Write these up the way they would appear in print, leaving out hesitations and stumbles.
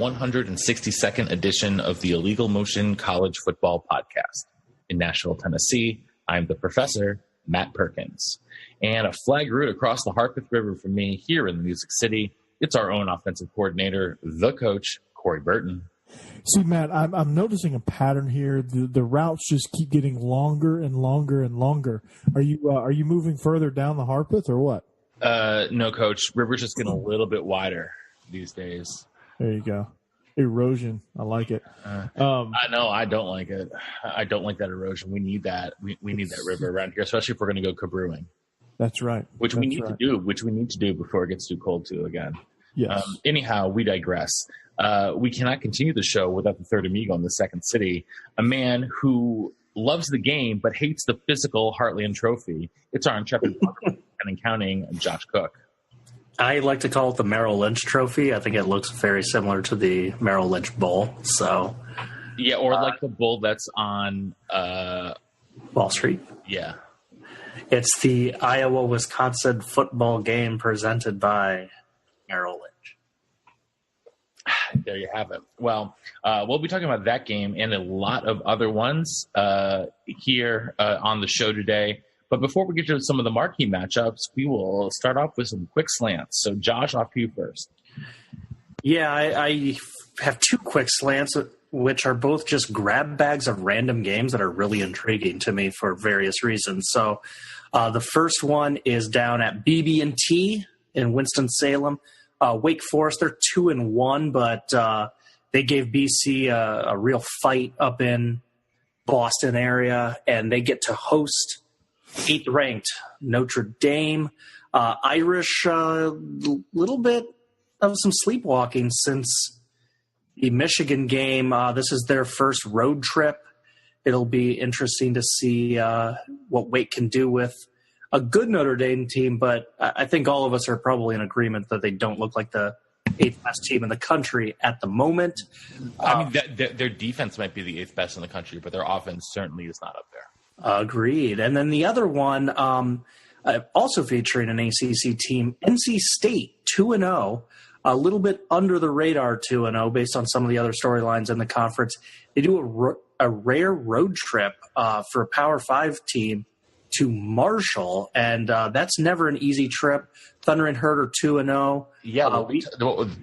162nd edition of the Illegal Motion College Football Podcast. In Nashville, Tennessee, I'm the professor, Matt Perkins. And a flag route across the Harpeth River from me here in the Music City, it's our own offensive coordinator, the coach, Corey Burton. See, Matt, I'm noticing a pattern here. The routes just keep getting longer and longer and longer. Are you moving further down the Harpeth or what? No, Coach. River's just getting a little bit wider these days. There you go. Erosion. I like it. I know. I don't like it. I don't like that erosion. We need that. We need that river around here, especially if we're going to go cabrewing. That's right. Which we need to do before it gets too cold too again. Yes. Anyhow, we digress. We cannot continue the show without the third amigo in the second city, a man who loves the game but hates the physical Heartland Trophy. It's our intrepid and counting Josh Cook. I like to call it the Merrill Lynch Trophy. I think it looks very similar to the Merrill Lynch Bowl. So, yeah, or like the bowl that's on Wall Street. Yeah, it's the Iowa-Wisconsin football game presented by Merrill Lynch. There you have it. Well, we'll be talking about that game and a lot of other ones here on the show today. But before we get to some of the marquee matchups, we will start off with some quick slants. So, Josh, off to you first. Yeah, I have two quick slants, which are both just grab bags of random games that are really intriguing to me for various reasons. So, the first one is down at BB&T in Winston-Salem. Wake Forest, they're 2-1, but they gave BC a real fight up in Boston area, and they get to host 8th ranked Notre Dame. Irish, little bit of some sleepwalking since the Michigan game. This is their first road trip. It'll be interesting to see what Wake can do with a good Notre Dame team, but I think all of us are probably in agreement that they don't look like the 8th best team in the country at the moment. I mean, their defense might be the 8th best in the country, but their offense certainly is not up there. Agreed. And then the other one, also featuring an ACC team, NC State, 2-0, a little bit under the radar 2-0 based on some of the other storylines in the conference. They do a rare road trip for a Power 5 team to Marshall, and that's never an easy trip. Thunder and Herd are 2-0. Yeah,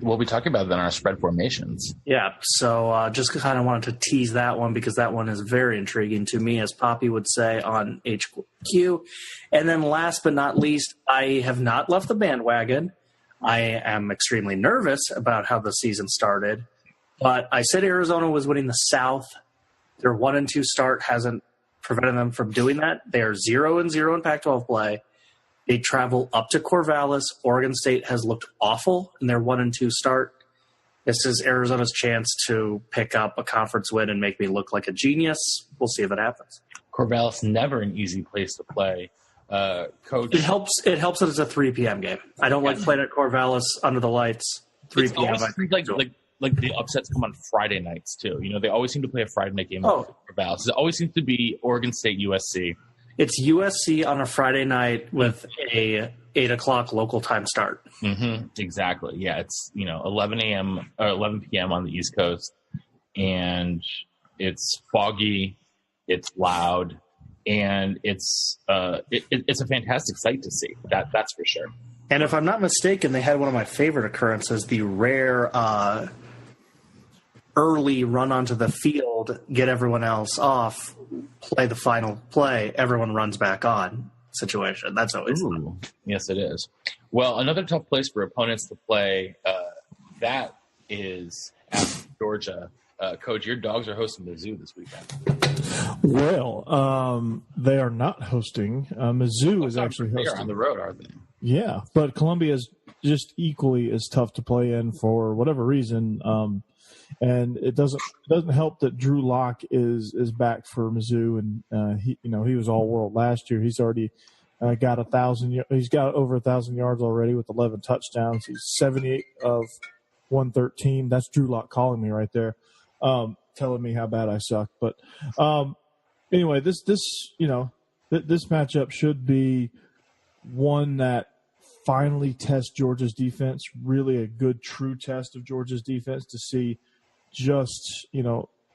we'll be talking about that in our spread formations. Yeah, so just kind of wanted to tease that one because that one is very intriguing to me, as Poppy would say on HQ. And then last but not least, I have not left the bandwagon. I am extremely nervous about how the season started, but I said Arizona was winning the South. Their 1-2 start hasn't prevented them from doing that. They are 0-0 in Pac-12 play. They travel up to Corvallis. Oregon State has looked awful in their 1-2 start. This is Arizona's chance to pick up a conference win and make me look like a genius. We'll see if it happens. Corvallis, never an easy place to play. Coach, it helps that it's a 3 p.m. game. I don't like playing at Corvallis under the lights. 3 p.m. Like the upsets come on Friday nights too. You know, they always seem to play a Friday night game for Corvallis. It always seems to be Oregon State, USC. It's USC on a Friday night with a 8 o'clock local time start. Mm-hmm. Exactly. Yeah, it's 11 a.m. or 11 p.m. on the East Coast, and it's foggy, it's loud, and it's a fantastic sight to see. That's for sure. And if I'm not mistaken, they had one of my favorite occurrences: the rare early run onto the field, get everyone else off, play the final play, everyone runs back on situation. That's always fun. Yes, it is. Well, another tough place for opponents to play, that is at Georgia. Coach, your dogs are hosting Mizzou this weekend. Well, they are not hosting. Mizzou is actually hosting. They're on the road, aren't they? Yeah, but Columbia is just equally as tough to play in for whatever reason. And it doesn't help that Drew Lock is back for Mizzou, and he was All World last year. He's already got 1,000. He's got over 1,000 yards already with 11 touchdowns. He's 78 of 113. That's Drew Lock calling me right there, telling me how bad I suck. But anyway, this matchup should be one that finally test Georgia's defense, really a good, true test of Georgia's defense to see just,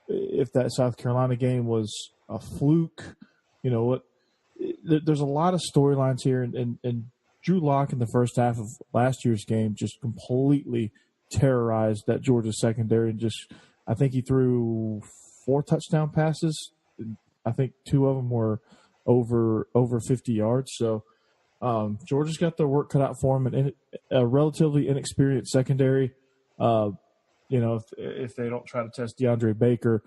if that South Carolina game was a fluke, there's a lot of storylines here. And Drew Lock in the first half of last year's game just completely terrorized that Georgia secondary. And I think he threw 4 touchdown passes. I think 2 of them were over 50 yards. So Georgia's got their work cut out for them, and a relatively inexperienced secondary. If they don't try to test DeAndre Baker,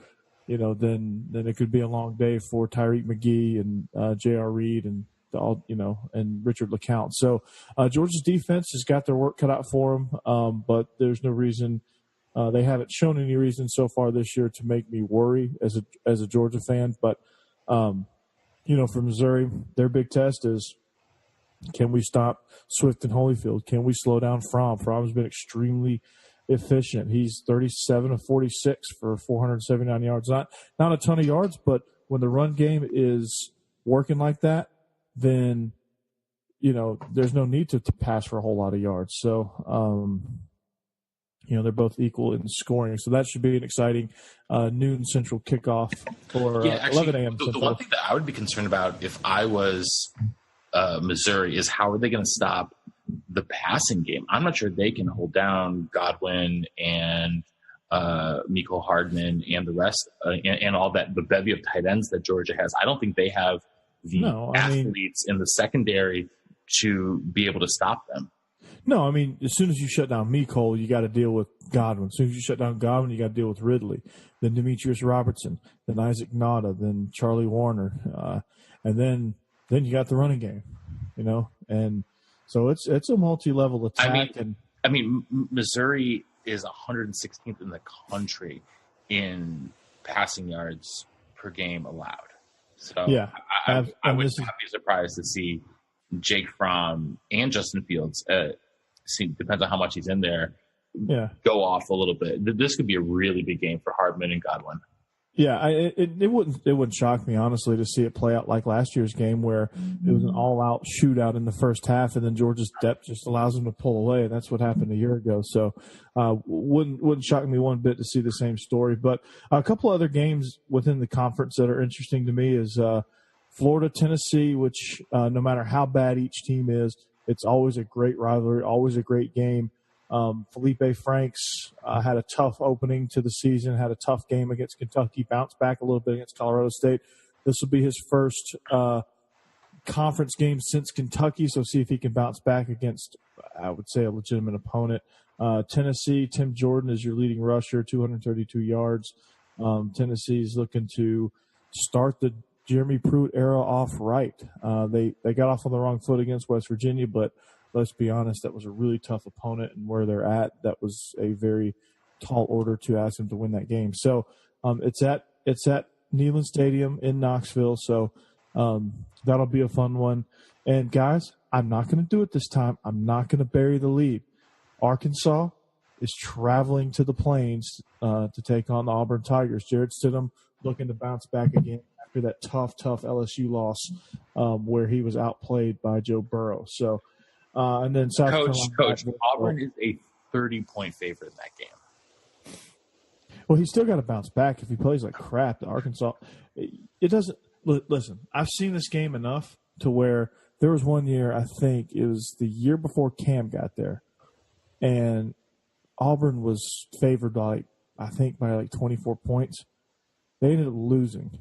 then it could be a long day for Tyreek McGee and J.R. Reed and and Richard LeCounte. So Georgia's defense has got their work cut out for them, but there's no reason they haven't shown any reason so far this year to make me worry as a Georgia fan. But for Missouri, their big test is, can we stop Swift and Holyfield? Can we slow down Fromm? Fromm's been extremely efficient. He's 37 of 46 for 479 yards. Not a ton of yards, but when the run game is working like that, then there's no need to pass for a whole lot of yards. So they're both equal in scoring. So that should be an exciting noon Central kickoff for 11 a.m. The one thing that I would be concerned about if I was Missouri is how are they going to stop the passing game? I'm not sure they can hold down Godwin and Mecole Hardman and the rest and all that, the bevy of tight ends that Georgia has. I don't think they have the athletes in the secondary to be able to stop them. No, as soon as you shut down Mecole, you got to deal with Godwin. As soon as you shut down Godwin, you got to deal with Ridley, then Demetrius Robertson, then Isaac Nauta, then Charlie Warner, and then you got the running game, and so it's a multi-level attack. Missouri is 116th in the country in passing yards per game allowed. So yeah, I would not be surprised to see Jake Fromm and Justin Fields. Depends on how much he's in there. Yeah, go off a little bit. This could be a really big game for Hardman and Godwin. Yeah, it wouldn't shock me, honestly, to see it play out like last year's game where it was an all-out shootout in the first half, and then Georgia's depth just allows them to pull away, and that's what happened a year ago. So wouldn't shock me one bit to see the same story. But a couple other games within the conference that are interesting to me is Florida, Tennessee, which no matter how bad each team is, it's always a great rivalry, always a great game. Felipe Franks had a tough opening to the season, had a tough game against Kentucky, bounced back a little bit against Colorado State. This will be his first conference game since Kentucky, so see if he can bounce back against, I would say, a legitimate opponent. Tennessee, Tim Jordan is your leading rusher, 232 yards. Tennessee's looking to start the Jeremy Pruitt era off right. They got off on the wrong foot against West Virginia, but let's be honest, that was a really tough opponent, and where they're at, that was a very tall order to ask them to win that game. So it's at Neyland Stadium in Knoxville, so that'll be a fun one. And, guys, I'm not going to do it this time. I'm not going to bury the lead. Arkansas is traveling to the Plains to take on the Auburn Tigers. Jarrett Stidham looking to bounce back again after that tough LSU loss where he was outplayed by Joe Burrow. So, and then South Coach, Auburn is a 30-point favorite in that game. Well, he's still got to bounce back if he plays like crap. Arkansas, it doesn't – listen, I've seen this game enough to where there was one year, I think it was the year before Cam got there, and Auburn was favored by 24 points. They ended up losing.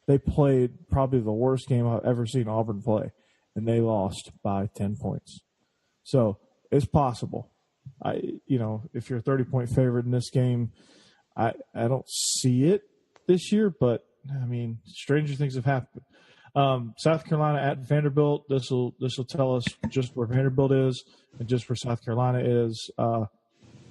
They played probably the worst game I've ever seen Auburn play, and they lost by 10 points. So it's possible. If you're a 30-point favorite in this game, I don't see it this year, but stranger things have happened. South Carolina at Vanderbilt. This will tell us just where Vanderbilt is and just where South Carolina is.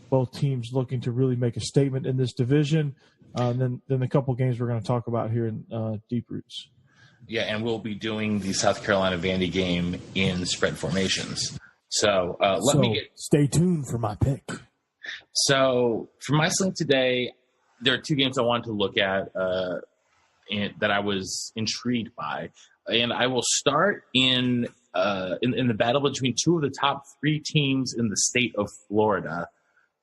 Both teams looking to really make a statement in this division. Then the couple games we're going to talk about here in Deep Roots. Yeah, and we'll be doing the South Carolina Vandy game in spread formations. So stay tuned for my pick. So for my slate today, there are two games I wanted to look at that I was intrigued by. And I will start in in the battle between two of the top three teams in the state of Florida.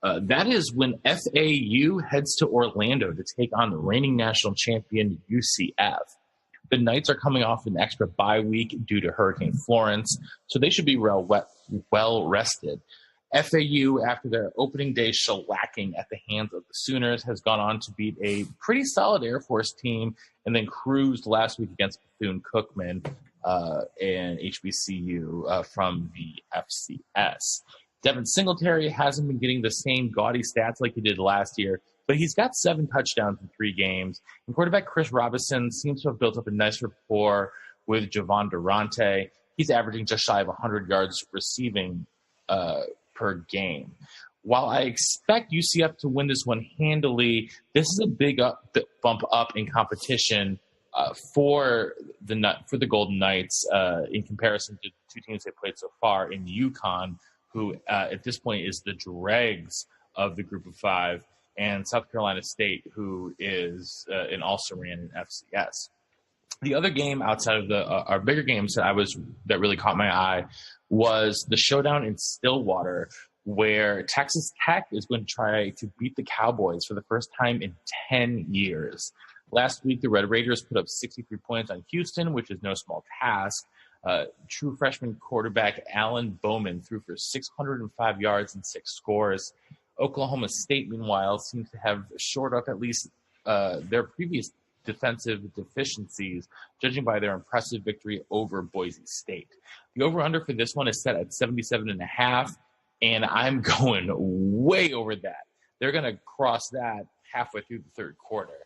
That is when FAU heads to Orlando to take on the reigning national champion UCF. The Knights are coming off an extra bye week due to Hurricane Florence, so they should be well rested. FAU, after their opening day shellacking at the hands of the Sooners, has gone on to beat a pretty solid Air Force team and then cruised last week against Bethune-Cookman and HBCU from the FCS. Devin Singletary hasn't been getting the same gaudy stats like he did last year, but he's got 7 touchdowns in 3 games. And quarterback Chris Robinson seems to have built up a nice rapport with Javon Durante. He's averaging just shy of 100 yards receiving per game. While I expect UCF to win this one handily, this is a big bump up in competition for the Golden Knights in comparison to 2 teams they played so far in UConn, who at this point is the dregs of the group of 5, and South Carolina State, who is and also ran in FCS. The other game outside of our bigger games that really caught my eye was the showdown in Stillwater, where Texas Tech is going to try to beat the Cowboys for the first time in 10 years. Last week, the Red Raiders put up 63 points on Houston, which is no small task. True freshman quarterback Alan Bowman threw for 605 yards and 6 scores. Oklahoma State, meanwhile, seems to have shored up at least their previous defensive deficiencies, judging by their impressive victory over Boise State. The over-under for this one is set at 77.5, and I'm going way over that. They're going to cross that halfway through the third quarter.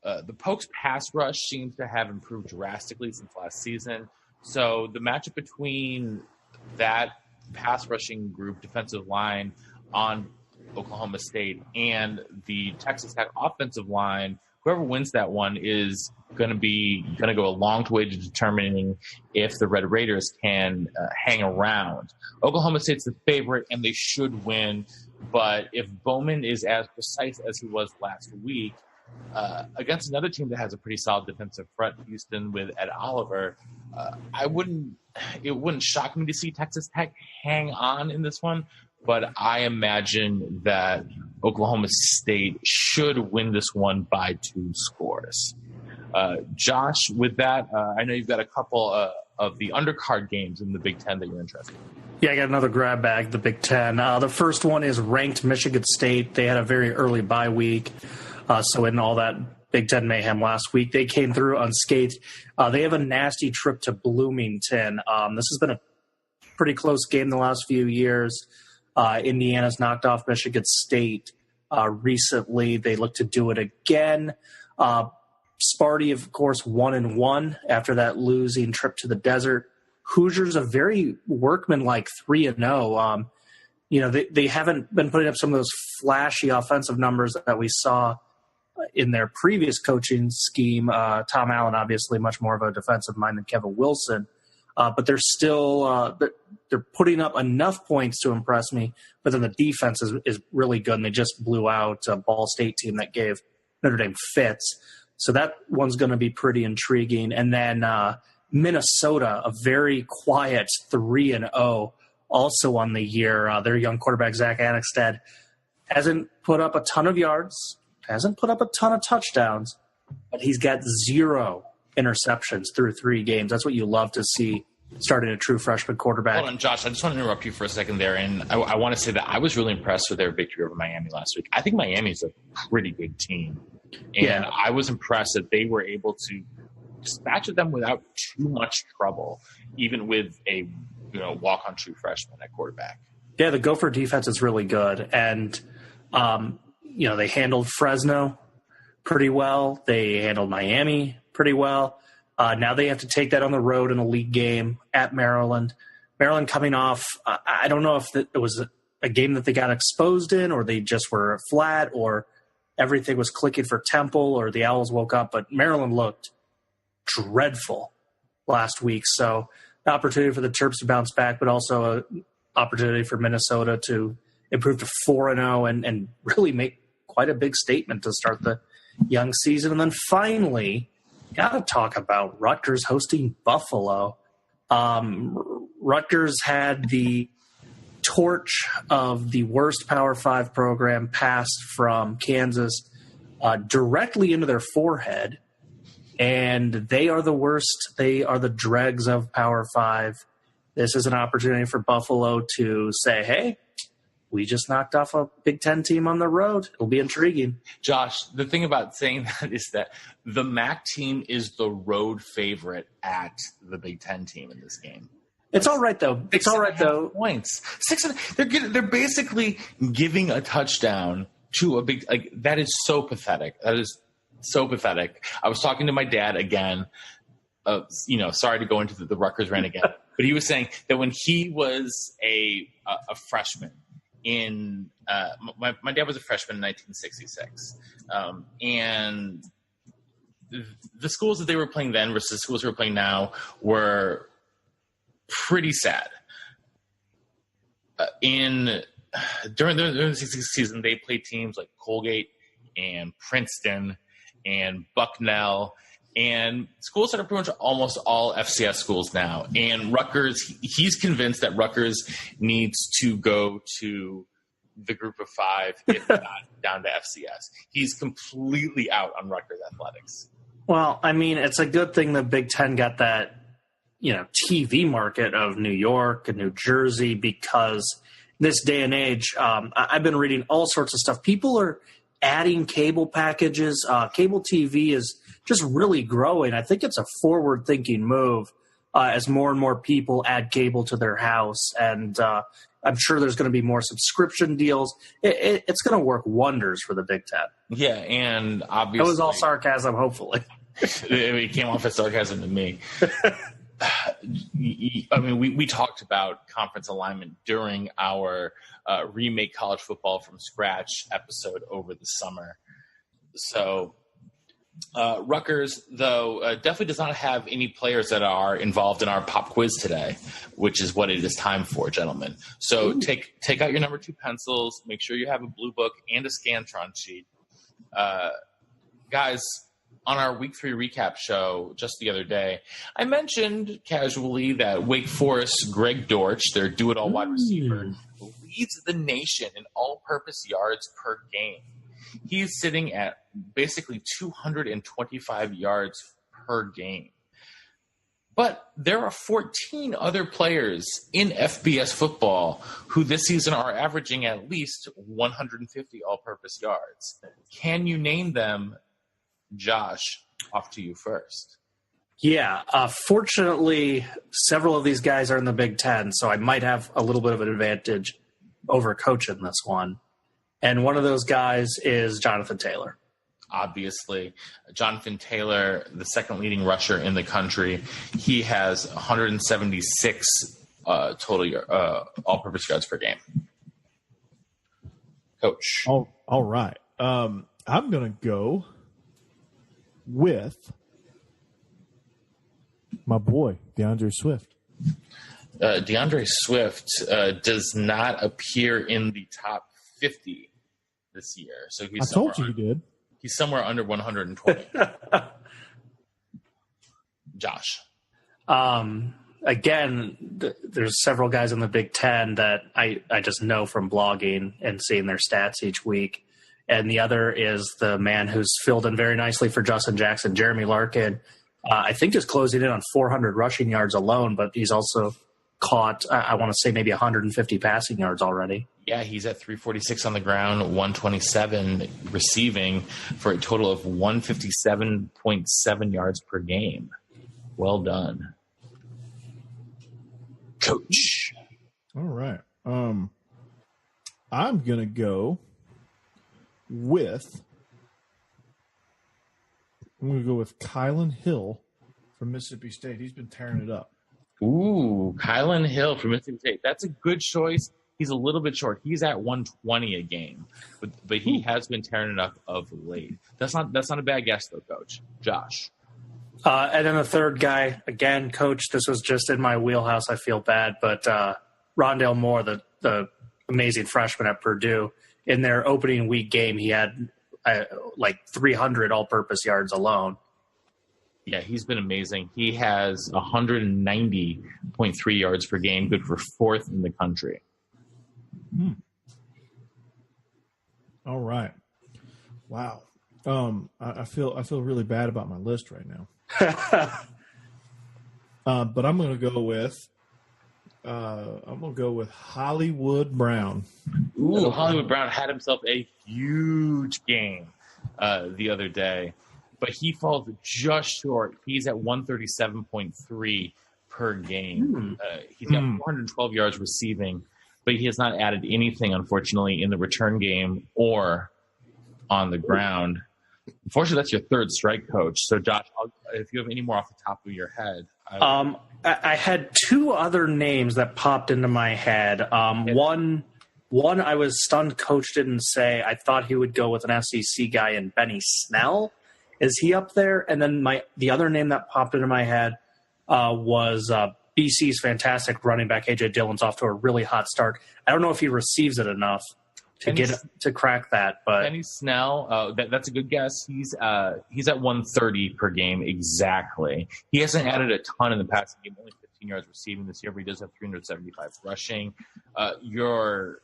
The Pokes pass rush seems to have improved drastically since last season. So the matchup between that pass rushing group, defensive line on Oklahoma State, and the Texas Tech offensive line, whoever wins that one is going to go a long way to determining if the Red Raiders can hang around. Oklahoma State's the favorite, and they should win. But if Bowman is as precise as he was last week, against another team that has a pretty solid defensive front, Houston with Ed Oliver, it wouldn't shock me to see Texas Tech hang on in this one, but I imagine that Oklahoma State should win this one by 2 scores. Josh, with that, I know you've got a couple of the undercard games in the Big Ten that you're interested in. Yeah, I got another grab bag, the Big Ten. The first one is ranked Michigan State. They had a very early bye week. So in all that Big Ten mayhem last week, they came through unscathed. They have a nasty trip to Bloomington. This has been a pretty close game the last few years. Indiana's knocked off Michigan State recently. They look to do it again. Sparty, of course, 1-1 after that losing trip to the desert. Hoosiers, a very workmanlike 3-0. They haven't been putting up some of those flashy offensive numbers that we saw in their previous coaching scheme. Tom Allen, obviously, much more of a defensive mind than Kevin Wilson. But they're still they're putting up enough points to impress me. But then the defense is really good, and they just blew out a Ball State team that gave Notre Dame fits. So that one's going to be pretty intriguing. And then Minnesota, a very quiet 3-0, also on the year. Their young quarterback, Zach Annexstad, hasn't put up a ton of yards, hasn't put up a ton of touchdowns, but he's got 0 interceptions through 3 games. That's what you love to see starting a true freshman quarterback. Hold on, Josh. I just want to interrupt you for a second there. And I want to say that I was really impressed with their victory over Miami last week. I think Miami's a pretty good team. And I was impressed that they were able to dispatch of them without too much trouble, even with a walk-on true freshman at quarterback. Yeah, the Gopher defense is really good. And, they handled Fresno pretty well. They handled Miami pretty well. Now they have to take that on the road in a league game at Maryland. Maryland coming off, I don't know if it was a game that they got exposed in, or they just were flat, or everything was clicking for Temple, or the Owls woke up. But Maryland looked dreadful last week. So the opportunity for the Terps to bounce back, but also an opportunity for Minnesota to improve to 4-0 and really make quite a big statement to start the young season. And then finally, got to talk about Rutgers hosting Buffalo. Rutgers had the torch of the worst Power 5 program passed from Kansas directly into their forehead, and they are the worst. They are the dregs of Power 5. This is an opportunity for Buffalo to say, hey, we just knocked off a Big Ten team on the road. It'll be intriguing. Josh, the thing about saying that is that the MAC team is the road favorite at the Big Ten team in this game. It's all right, though. It's all right, though. Points. They're basically giving a touchdown to a big, like, that is so pathetic. That is so pathetic. I was talking to my dad again, sorry to go into the Rutgers rant again, but he was saying that when he was a freshman in, my dad was a freshman in 1966. And the schools that they were playing then versus the schools they were playing now were pretty sad. During the 66 season, they played teams like Colgate and Princeton and Bucknell and schools that are pretty much almost all FCS schools now. And Rutgers, he's convinced that Rutgers needs to go to the Group of Five, if not down to FCS. He's completely out on Rutgers athletics. Well, I mean, it's a good thing the Big Ten got that, TV market of New York and New Jersey, because this day and age, I've been reading all sorts of stuff. People are adding cable packages. Cable TV is just really growing. I think it's a forward-thinking move as more and more people add cable to their house. And I'm sure there's going to be more subscription deals. It's going to work wonders for the Big Ten. Yeah, and obviously... It was all sarcasm, hopefully. It came off as sarcasm to me. I mean, we talked about conference alignment during our Remake College Football from Scratch episode over the summer. So Rutgers, though, definitely does not have any players that are involved in our pop quiz today, which is what it is time for, gentlemen. So take out your number 2 pencils, make sure you have a blue book and a Scantron sheet. Guys, on our Week 3 recap show just the other day, I mentioned casually that Wake Forest Greg Dortch, their do-it-all wide receiver, leads the nation in all-purpose yards per game. He's sitting at basically 225 yards per game. But there are 14 other players in FBS football who this season are averaging at least 150 all-purpose yards. Can you name them? Josh, off to you first. Yeah, fortunately, several of these guys are in the Big Ten, so I might have a little bit of an advantage over coaching this one. And one of those guys is Jonathan Taylor. Obviously, Jonathan Taylor, the second leading rusher in the country, he has 176 total all-purpose yards per game. Coach. All right. I'm going to go with my boy, DeAndre Swift. DeAndre Swift does not appear in the top 50 this year. So I told you he did. He's somewhere under 120. Josh. Again, there's several guys in the Big Ten that I just know from blogging and seeing their stats each week. And the other is the man who's filled in very nicely for Justin Jackson, Jeremy Larkin. I think is closing in on 400 rushing yards alone, but he's also caught, I want to say, maybe 150 passing yards already. Yeah, he's at 346 on the ground, 127 receiving for a total of 157.7 yards per game. Well done, Coach. All right. I'm going to go with Kylan Hill from Mississippi State. He's been tearing it up. Ooh, Kylan Hill from Mississippi State. That's a good choice. He's a little bit short. He's at 120 a game, but he has been tearing it up of late. That's not a bad guess though, Coach. Josh. And then the third guy, again, Coach, this was just in my wheelhouse. I feel bad, but Rondale Moore, the amazing freshman at Purdue, in their opening week game, he had like 300 all-purpose yards alone. Yeah, he's been amazing. He has 190.3 yards per game, good for 4th in the country. All right. Wow. I feel really bad about my list right now. But I'm going to go with Hollywood Brown. Ooh, Hollywood Brown had himself a huge game the other day, but he falls just short. He's at 137.3 per game. He's got 412 yards receiving, but he has not added anything, unfortunately, in the return game or on the ground. Unfortunately, that's your third strike, Coach. So, Josh, if you have any more off the top of your head. I had two other names that popped into my head. One I was stunned Coach didn't say. I thought he would go with an SEC guy in Benny Snell. Is he up there? And then the other name that popped into my head was BC's fantastic running back, A.J. Dillon's off to a really hot start. I don't know if he receives it enough to crack that, but Benny Snell, that's a good guess. He's at 130 per game exactly. He hasn't added a ton in the passing game, only 15 yards receiving this year, but he does have 375 rushing. Your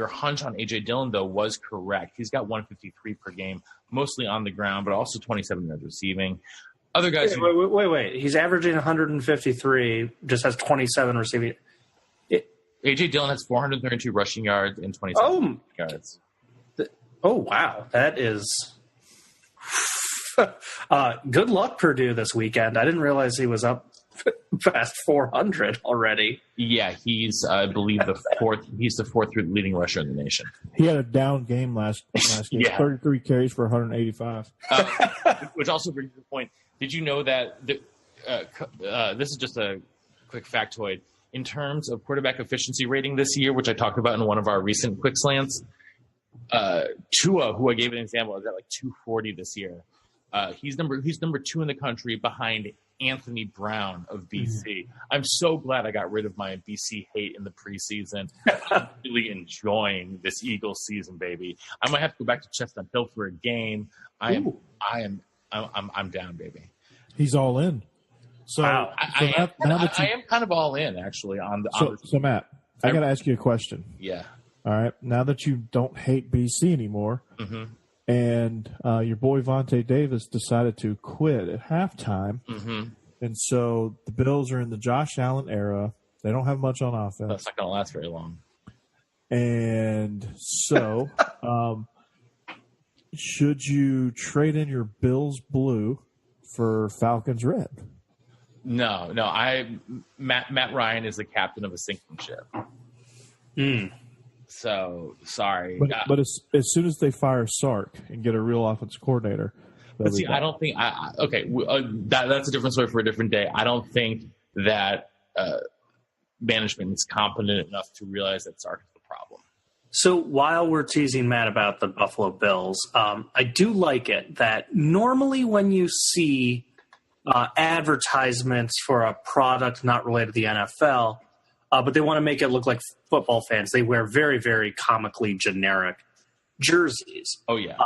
hunch on A.J. Dillon, though, was correct. He's got 153 per game, mostly on the ground, but also 27 yards receiving. Other guys... Wait. He's averaging 153, just has 27 receiving. A.J. Dillon has 432 rushing yards and 27 yards. Oh, wow. That is... good luck, Purdue, this weekend. I didn't realize he was up past 400 already. Yeah, he's, I believe, he's the fourth leading rusher in the nation. He had a down game last game. Yeah. 33 carries for 185. Which also brings to the point, did you know that this is just a quick factoid. In terms of quarterback efficiency rating this year, which I talked about in one of our recent quick slants, Tua, who I gave an example, is at like 240 this year. He's number 2 in the country behind Anthony Brown of BC. I'm so glad I got rid of my BC hate in the preseason. I'm really enjoying this Eagles season, baby. I might have to go back to Chestnut Hill for a game. I'm down, baby. He's all in. So, wow. I am kind of all in, actually. So Matt, I got to ask you a question. Yeah. All right. Now that you don't hate BC anymore, and your boy Vontae Davis decided to quit at halftime, and so the Bills are in the Josh Allen era. They don't have much on offense. That's not going to last very long. And so, should you trade in your Bills blue for Falcons red? No. Matt Ryan is the captain of a sinking ship. So sorry, but as soon as they fire Sark and get a real offensive coordinator, but see, I don't think. That's a different story for a different day. I don't think that management is competent enough to realize that Sark is the problem. So while we're teasing Matt about the Buffalo Bills, I do like it that normally when you see advertisements for a product not related to the NFL, but they want to make it look like football fans, they wear very, very comically generic jerseys. Oh, yeah.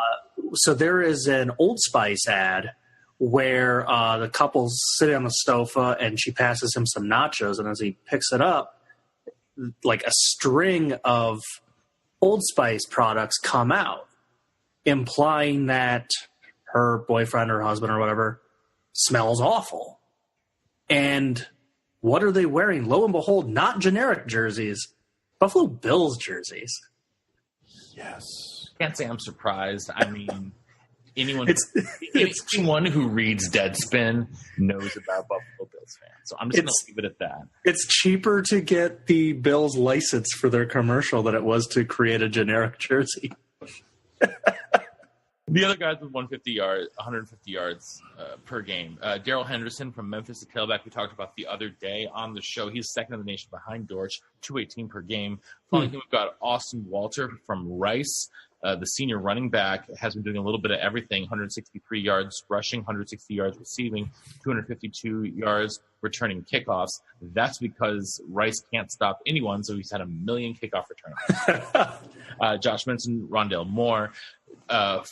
So there is an Old Spice ad where the couple's sitting on the sofa and she passes him some nachos, and as he picks it up, like a string of Old Spice products come out, implying that her boyfriend or husband or whatever smells awful. And what are they wearing? Lo and behold, not generic jerseys, Buffalo Bills jerseys. Yes. Can't say I'm surprised. I mean, anyone who reads Deadspin knows about Buffalo Bills fans. So I'm just going to leave it at that. It's cheaper to get the Bills license for their commercial than it was to create a generic jersey. The other guys with 150 yards per game. Darrell Henderson from Memphis, the tailback we talked about the other day on the show. He's second in the nation behind Dortch, 218 per game. Following him, we've got Austin Walter from Rice. The senior running back has been doing a little bit of everything, 163 yards rushing, 160 yards receiving, 252 yards returning kickoffs. That's because Rice can't stop anyone, so he's had 1 million kickoff returns. Josh Benson, Rondale Moore.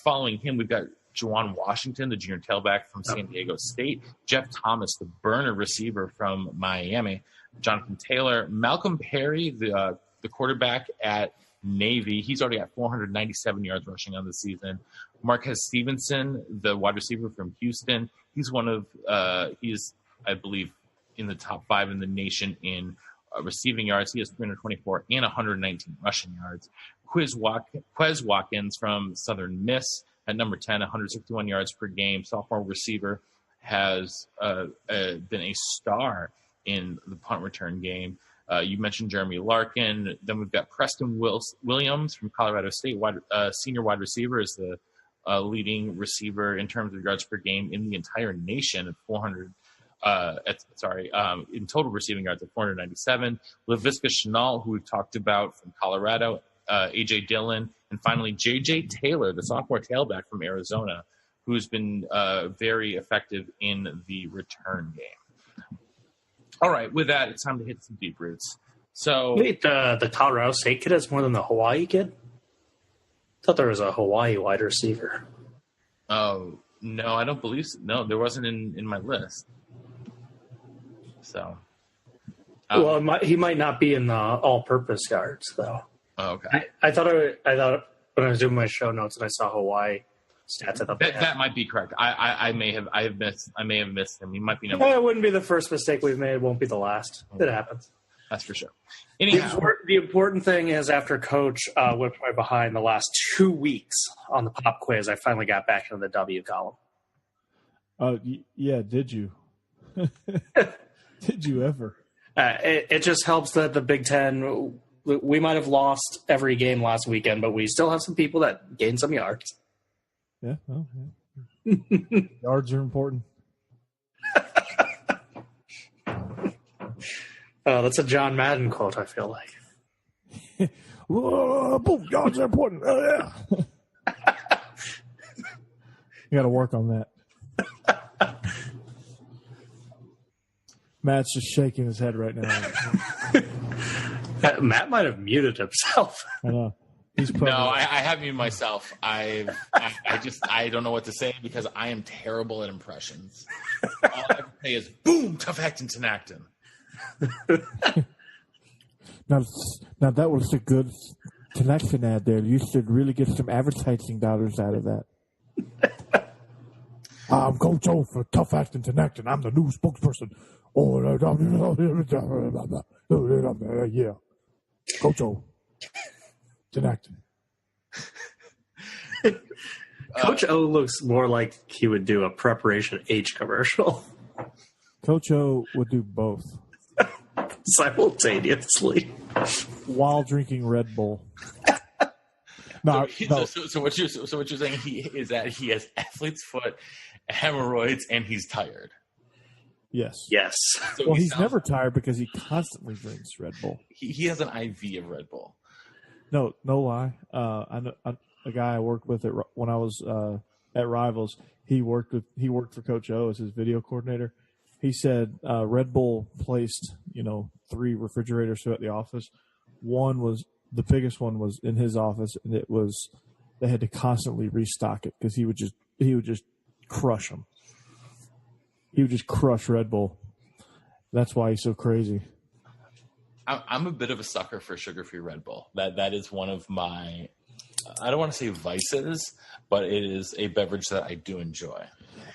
Following him, we've got Juwan Washington, the junior tailback from San Diego State. Jeff Thomas, the burner receiver from Miami. Jonathan Taylor. Malcolm Perry, the quarterback at Navy. He's already got 497 yards rushing on the season. Marquez Stevenson, the wide receiver from Houston. He's he's, I believe, in the top 5 in the nation in receiving yards. He has 324 and 119 rushing yards. Quez Watkins from Southern Miss at number 10, 161 yards per game. Sophomore receiver, has been a star in the punt return game. You mentioned Jeremy Larkin. Then we've got Preston Williams from Colorado State, senior wide receiver, is the leading receiver in terms of yards per game in the entire nation at 400. In total receiving yards at 497. Laviska Shenault, who we've talked about from Colorado, A.J. Dillon, and finally J.J. Taylor, the sophomore tailback from Arizona, who's been very effective in the return game. All right, with that, it's time to hit some deep roots. So, wait, the Colorado State kid has more than the Hawaii kid? I thought there was a Hawaii wide receiver. Oh, no, I don't believe so. No, there wasn't in my list. So, well, he might not be in the all-purpose yards, though. Oh, okay. I thought when I was doing my show notes and I saw Hawaii stats, I thought that might be correct. I may have missed him. He might be number. It wouldn't be the first mistake we've made. It won't be the last. It happens. That's for sure. Anyhow, the important thing is after Coach whipped my behind the last 2 weeks on the pop quiz, I finally got back into the W column. Yeah. Did you? Did you ever? It just helps that the Big Ten, we might have lost every game last weekend, but we still have some people that gained some yards. Yeah. Oh, yeah. Yards are important. That's a John Madden quote, I feel like. Boom, yards are important. Yeah. You got to work on that. Matt's just shaking his head right now. Matt might have muted himself. I know. I have muted myself. I don't know what to say because I am terrible at impressions. All I can say is boom, Tough Acton Tinacton. Now that was a good connection ad there. You should really get some advertising dollars out of that. I'm Coach O for Tough Acton Tinacton. I'm the new spokesperson. Yeah. Coach O. Tinacton. Coach O looks more like he would do a Preparation H commercial. Coach O would do both. Simultaneously. While drinking Red Bull. So what you're saying is that he has athlete's foot, hemorrhoids, and he's tired. Yes. So he's never tired because he constantly drinks Red Bull. He has an IV of Red Bull. No lie. I know a guy I worked with when I was at Rivals. He worked for Coach O as his video coordinator. He said Red Bull placed 3 refrigerators throughout the office. The biggest one was in his office, and they had to constantly restock it because he would just crush them. He would just crush Red Bull. That's why he's so crazy. I'm a bit of a sucker for sugar-free Red Bull. That is one of my, I don't want to say vices, but it is a beverage that I do enjoy.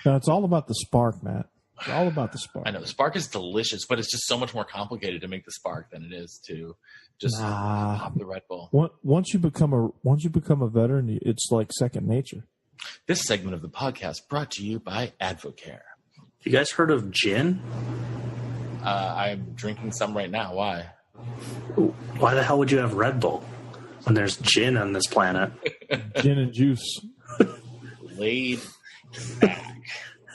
Now, it's all about the spark, Matt. It's all about the spark. I know. The spark is delicious, but it's just so much more complicated to make the spark than it is to just pop the Red Bull. Once you become a veteran, it's like second nature. This segment of the podcast brought to you by Advocare. You guys heard of gin? I'm drinking some right now. Why? Why the hell would you have Red Bull when there's gin on this planet? Gin and juice. Laid back.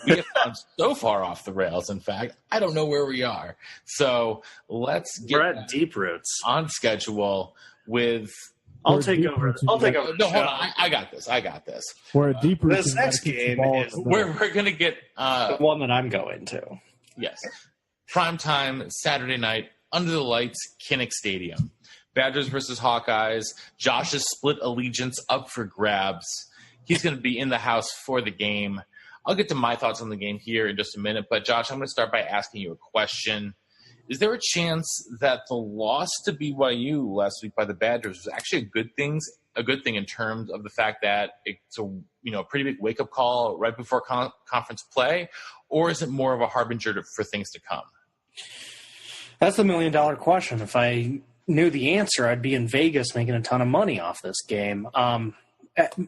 We have gone so far off the rails, in fact, I don't know where we are. So let's get We're at Deep Roots on schedule with... I'll take over. No, hold on. I got this. We're at Deep Roots. This next game is we're going to get... the one that I'm going to. Yes. Primetime, Saturday night, under the lights, Kinnick Stadium. Badgers versus Hawkeyes. Josh's split allegiance up for grabs. he's going to be in the house for the game. I'll get to my thoughts on the game here in just a minute, but Josh, I'm going to start by asking you a question. Is there a chance that the loss to BYU last week by the Badgers was actually a good thing in terms of the fact that it's a pretty big wake-up call right before conference play, or is it more of a harbinger for things to come? That's the million-dollar question. If I knew the answer, I'd be in Vegas making a ton of money off this game.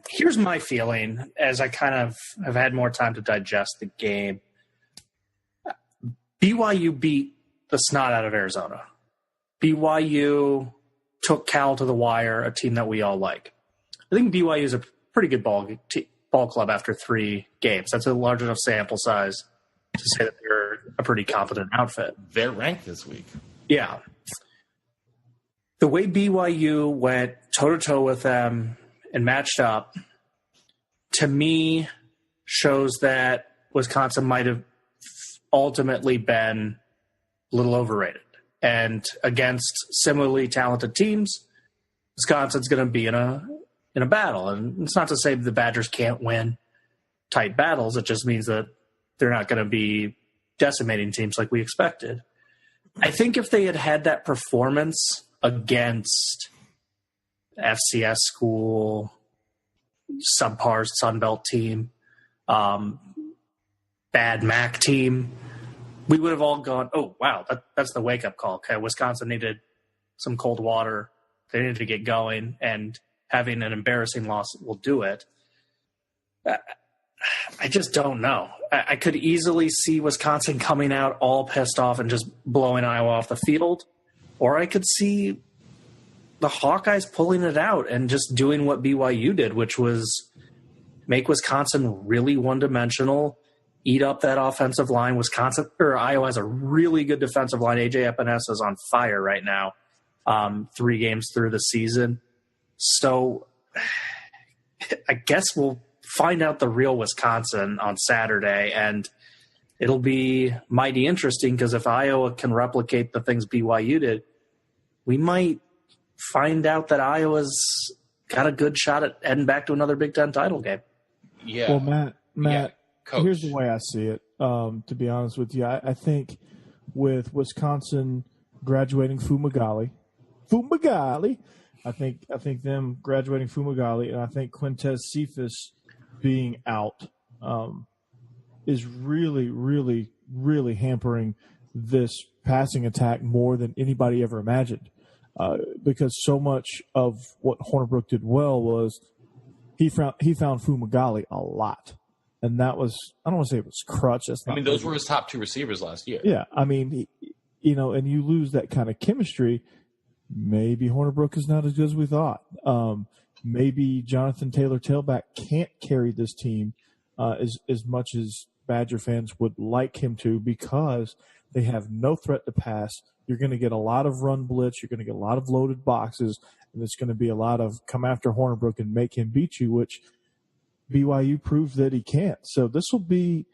Here's my feeling as I kind of have had more time to digest the game. BYU beat the snot out of Arizona. BYU took Cal to the wire, a team that we all like. I think BYU is a pretty good ball club after 3 games. That's a large enough sample size to say that they're a pretty competent outfit. They're ranked this week. Yeah. The way BYU went toe-to-toe with them and matched up, to me, shows that Wisconsin might have ultimately been a little overrated. And against similarly talented teams, Wisconsin's going to be in a battle. And it's not to say the Badgers can't win tight battles. It just means that they're not going to be decimating teams like we expected. I think if they had had that performance against FCS school, subpar Sunbelt team, bad MAC team, we would have all gone, oh, wow, that's the wake-up call. Okay, Wisconsin needed some cold water. They needed to get going, and having an embarrassing loss will do it. I just don't know. I could easily see Wisconsin coming out all pissed off and just blowing Iowa off the field, or I could see the Hawkeyes pulling it out and just doing what BYU did, which was make Wisconsin really one-dimensional, eat up that offensive line. Iowa has a really good defensive line. AJ Epinesa is on fire right now, 3 games through the season. So I guess we'll find out the real Wisconsin on Saturday, and it'll be mighty interesting because if Iowa can replicate the things BYU did, we might find out that Iowa's got a good shot at heading back to another Big Ten title game. Yeah. Well, Matt, yeah. Here's the way I see it, to be honest with you. I think with Wisconsin graduating Fumagalli, I think them graduating Fumagalli, and I think Quintez Cephas being out is really, really, really hampering this passing attack more than anybody ever imagined. Because so much of what Hornibrook did well was he found Fumagalli a lot. And that was, I don't want to say it was crutch. Those were his top 2 receivers last year. Yeah. And you lose that kind of chemistry. Maybe Hornibrook is not as good as we thought. Maybe Jonathan Taylor tailback can't carry this team as much as Badger fans would like him to because they have no threat to pass. You're going to get a lot of run blitz. You're going to get a lot of loaded boxes. And it's going to be a lot of come after Hornibrook and make him beat you, which BYU proved that he can't. So this will be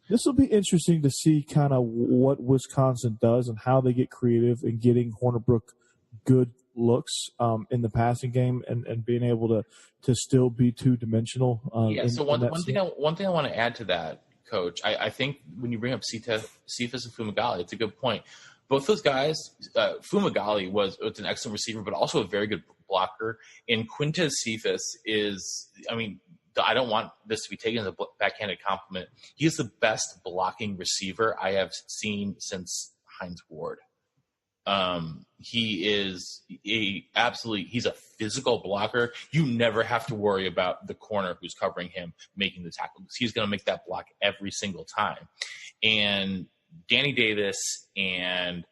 interesting to see kind of what Wisconsin does and how they get creative in getting Hornibrook good looks in the passing game and being able to still be 2-dimensional. One thing I want to add to that, Coach, I think when you bring up Cephas and Fumagalli, it's a good point. Both those guys, Fumagalli was an excellent receiver, but also a very good blocker. And Quintez Cephas is, I don't want this to be taken as a backhanded compliment. He is the best blocking receiver I have seen since Hines Ward. He is he's a physical blocker. You never have to worry about the corner who's covering him making the tackle because he's going to make that block every single time. And Danny Davis and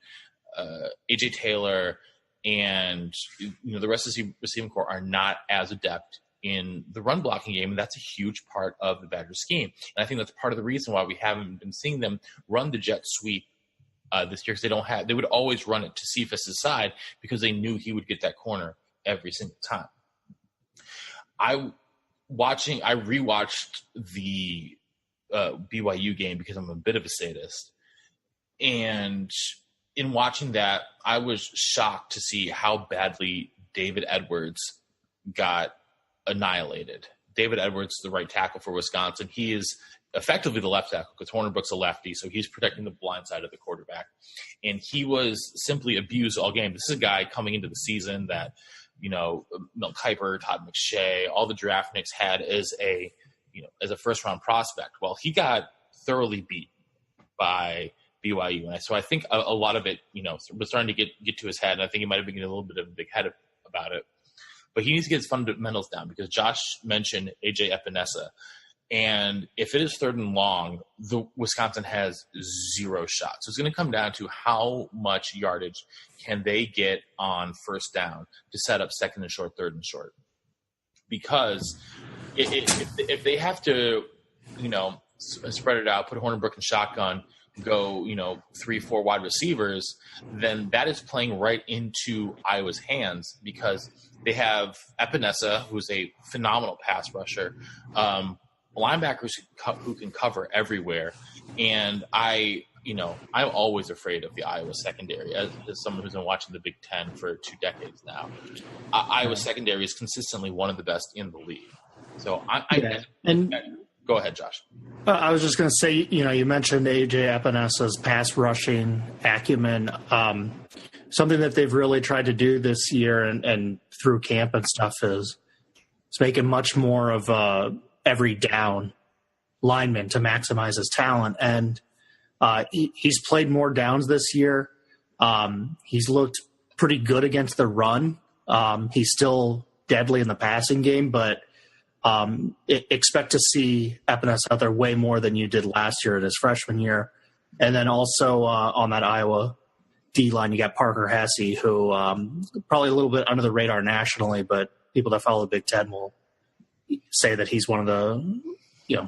AJ Taylor and the rest of the receiving corps are not as adept in the run blocking game, and that's a huge part of the Badgers scheme. And I think that's part of the reason why we haven't been seeing them run the jet sweep this year, because they would always run it to Cephas' side because they knew he would get that corner every single time. I rewatched the BYU game because I'm a bit of a sadist, and in watching that, I was shocked to see how badly David Edwards got annihilated David Edwards, the right tackle for Wisconsin. He is effectively the left tackle because Hornibrook's a lefty, so he's protecting the blind side of the quarterback. And he was simply abused all game. This is a guy coming into the season that, Mel Kiper, Todd McShay, all the draft nicks had as a first-round prospect. Well, he got thoroughly beat by BYU. And so I think a lot of it, was starting to get to his head, and I think he might have been getting a little bit of a big head about it. But he needs to get his fundamentals down because Josh mentioned A.J. Epinesa. And if it is 3rd and long, the Wisconsin has 0 shots. So it's going to come down to how much yardage can they get on first down to set up 2nd and short, 3rd and short. Because if they have to, spread it out, put Hornibrook in shotgun, go, 3-4 wide receivers, then that is playing right into Iowa's hands because they have Epinesa, who's a phenomenal pass rusher, linebackers who can cover everywhere. And I'm always afraid of the Iowa secondary as someone who's been watching the Big Ten for 2 decades now. Iowa secondary is consistently one of the best in the league. So go ahead, Josh. I was just going to say, you mentioned A.J. Epinesa's pass rushing acumen. Something that they've really tried to do this year and through camp and stuff is make him much more of a every down lineman to maximize his talent. And he's played more downs this year. He's looked pretty good against the run. He's still deadly in the passing game, but expect to see Epinesa out there way more than you did last year in his freshman year. And then also on that Iowa D-line, you got Parker Hesse, who probably a little bit under the radar nationally, but people that follow the Big Ten will say that he's one of the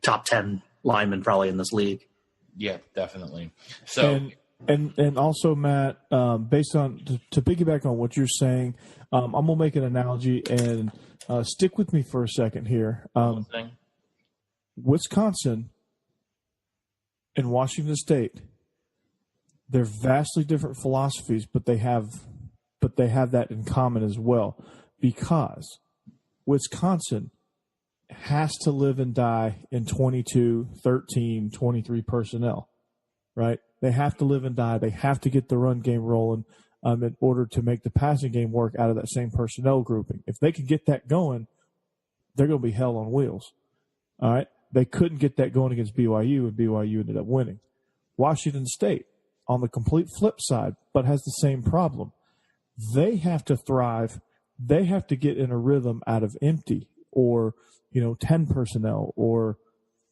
top 10 linemen probably in this league. Yeah, definitely. So and also, Matt, based on to piggyback on what you're saying, I'm gonna make an analogy and stick with me for a second here. Wisconsin and Washington State, they're vastly different philosophies, but they have that in common as well, because Wisconsin has to live and die in 22, 13, 23 personnel, right? They have to live and die. They have to get the run game rolling in order to make the passing game work out of that same personnel grouping. If they can get that going, they're going to be hell on wheels, all right? They couldn't get that going against BYU, and BYU ended up winning. Washington State, on the complete flip side, but has the same problem. They have to thrive. They have to get in a rhythm out of empty or 10 personnel or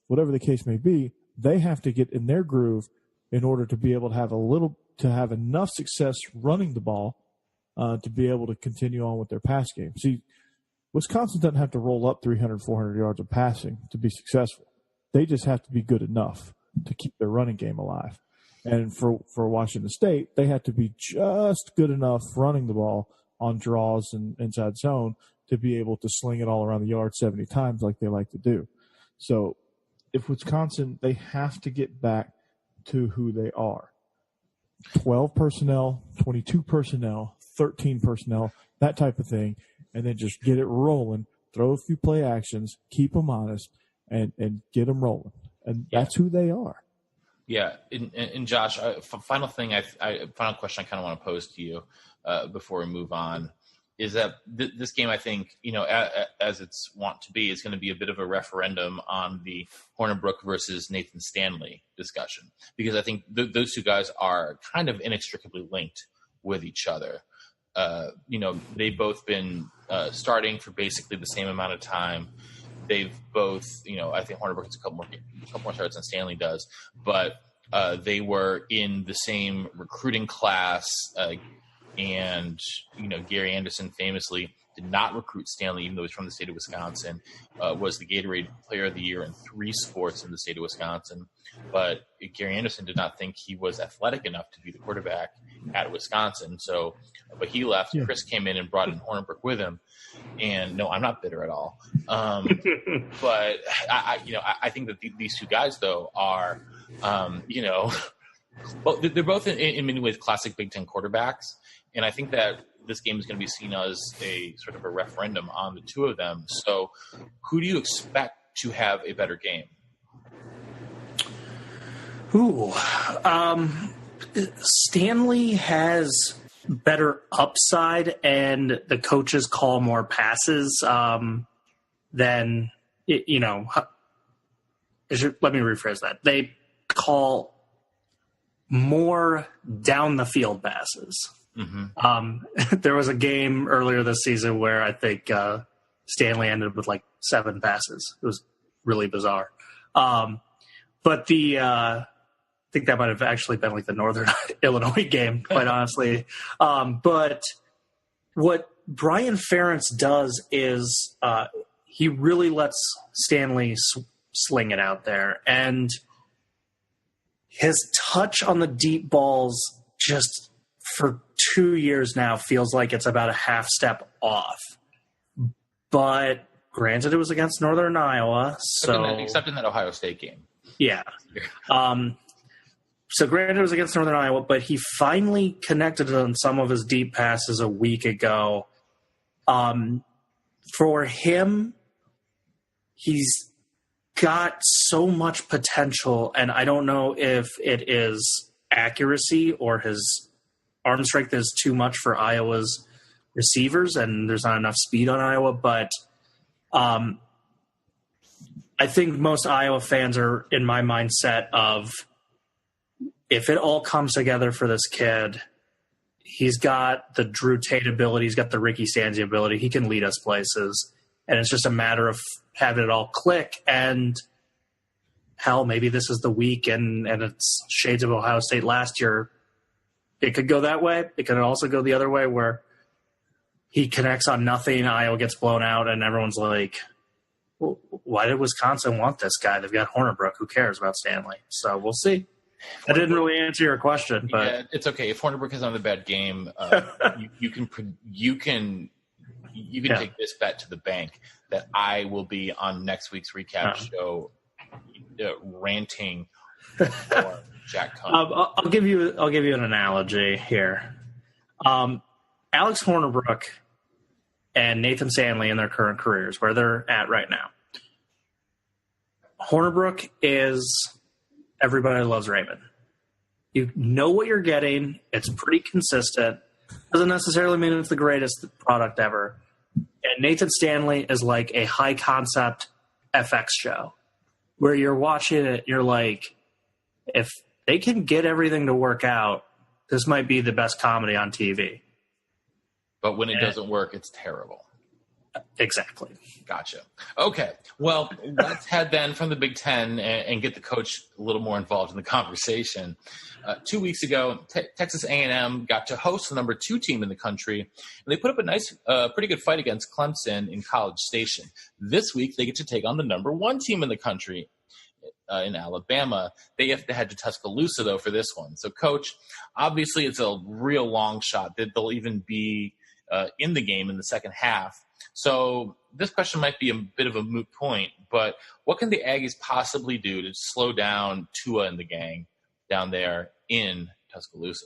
whatever the case may be. They have to get in their groove in order to be able to have enough success running the ball to be able to continue on with their pass game. See, Wisconsin doesn't have to roll up 300, 400 yards of passing to be successful. They just have to be good enough to keep their running game alive. And for Washington State, they have to be just good enough running the ball on draws and inside zone to be able to sling it all around the yard 70 times like they like to do. So if Wisconsin, they have to get back to who they are. 12 personnel, 22 personnel, 13 personnel, that type of thing, and then just get it rolling, throw a few play actions, keep them honest, and get them rolling. And that's who they are. Yeah, and Josh, final question I kind of want to pose to you before we move on is that this game, I think, as it's wont to be, is going to be a bit of a referendum on the Hornibrook versus Nathan Stanley discussion, because I think those two guys are kind of inextricably linked with each other. They've both been starting for basically the same amount of time. They've both, I think Hornibrook has a couple more starts than Stanley does, but they were in the same recruiting class. And, Gary Anderson famously did not recruit Stanley, even though he's from the state of Wisconsin, was the Gatorade Player of the Year in 3 sports in the state of Wisconsin. But Gary Anderson did not think he was athletic enough to be the quarterback at Wisconsin. But he left. Yeah. Chris came in and brought in Hornibrook with him. And no, I'm not bitter at all. But I think that these two guys, though, are, well, they're both in many ways classic Big Ten quarterbacks. And I think that this game is going to be seen as a sort of a referendum on the two of them. So who do you expect to have a better game? Stanley has better upside, and the coaches call more passes than, you know, let me rephrase that. They call more down the field passes. Mm-hmm. There was a game earlier this season where I think Stanley ended with like 7 passes. It was really bizarre. But I think that might have actually been like the Northern Illinois game, quite honestly. But what Brian Ferentz does is he really lets Stanley sling it out there. And his touch on the deep balls just for 2 years now feels like it's about a half step off. But granted, it was against Northern Iowa. Except in that Ohio State game. Yeah. So granted, it was against Northern Iowa, but he finally connected on some of his deep passes a week ago. For him, he's got so much potential, and I don't know if it is accuracy or his arm strength is too much for Iowa's receivers, and there's not enough speed on Iowa, but I think most Iowa fans are in my mindset of, if it all comes together for this kid, he's got the Drew Tate ability, he's got the Ricky Stanzi ability, he can lead us places, and it's just a matter of having it all click. And hell, maybe this is the week, and it's shades of Ohio State last year. It could go that way. It could also go the other way, where he connects on nothing, Iowa gets blown out, and everyone's like, well, why did Wisconsin want this guy? They've got Hornibrook. Who cares about Stanley? So we'll see. I didn't really answer your question, but yeah, it's okay. If Hornibrook has another bad game, you can take this bet to the bank that I will be on next week's recap show ranting for Jack Cohn. I'll give you an analogy here. Alex Hornibrook and Nathan Stanley in their current careers, where they're at right now. Hornibrook is Everybody Loves Raymond. You know what you're getting. It's pretty consistent. Doesn't necessarily mean it's the greatest product ever. And Nathan Stanley is like a high concept FX show where you're watching it, you're like, if they can get everything to work out, this might be the best comedy on TV. But when it doesn't work, it's terrible. Exactly. Gotcha. Okay. Well, let's head then from the Big Ten and get the coach a little more involved in the conversation. 2 weeks ago, Texas A&M got to host the number 2 team in the country, and they put up a nice, pretty good fight against Clemson in College Station. This week, they get to take on the number 1 team in the country in Alabama. They have to head to Tuscaloosa, though, for this one. So, Coach, obviously it's a real long shot that they'll even be in the game in the second half. So this question might be a bit of a moot point, but what can the Aggies possibly do to slow down Tua and the gang down there in Tuscaloosa?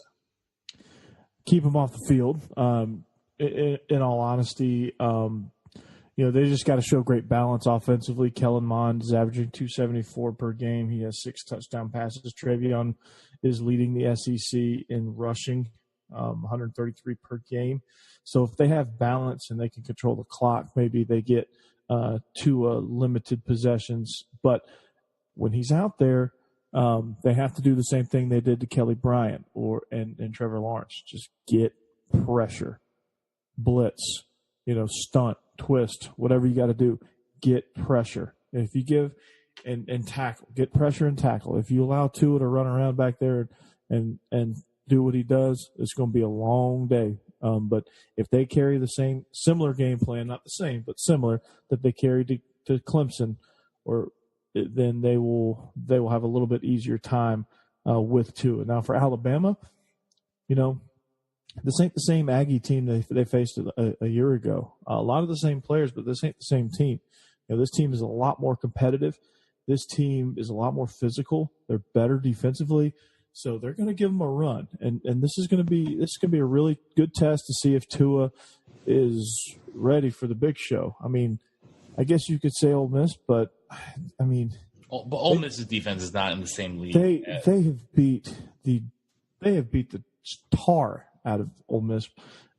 Keep them off the field. In all honesty, they just got to show great balance offensively. Kellen Mond is averaging 274 per game. He has 6 touchdown passes. Trevion is leading the SEC in rushing, 133 per game. So if they have balance and they can control the clock, maybe they get to limited possessions. But when he's out there, they have to do the same thing they did to Kelly Bryant and Trevor Lawrence. Just get pressure, blitz, stunt, twist, whatever you got to do. Get pressure. And if you give and tackle, get pressure and tackle. If you allow Tua to run around back there and do what he does, it's going to be a long day. But if they carry the similar game plan, not the same, but similar, that they carried to Clemson, then they will have a little bit easier time with Tua. Now for Alabama, this ain't the same Aggie team they faced a year ago. A lot of the same players, but this ain't the same team. This team is a lot more competitive. This team is a lot more physical. They're better defensively. So they're going to give them a run, and this is going to be a really good test to see if Tua is ready for the big show. I mean, I guess you could say Ole Miss, but I mean, but Ole Miss's defense is not in the same league. They have beat the tar out of Ole Miss,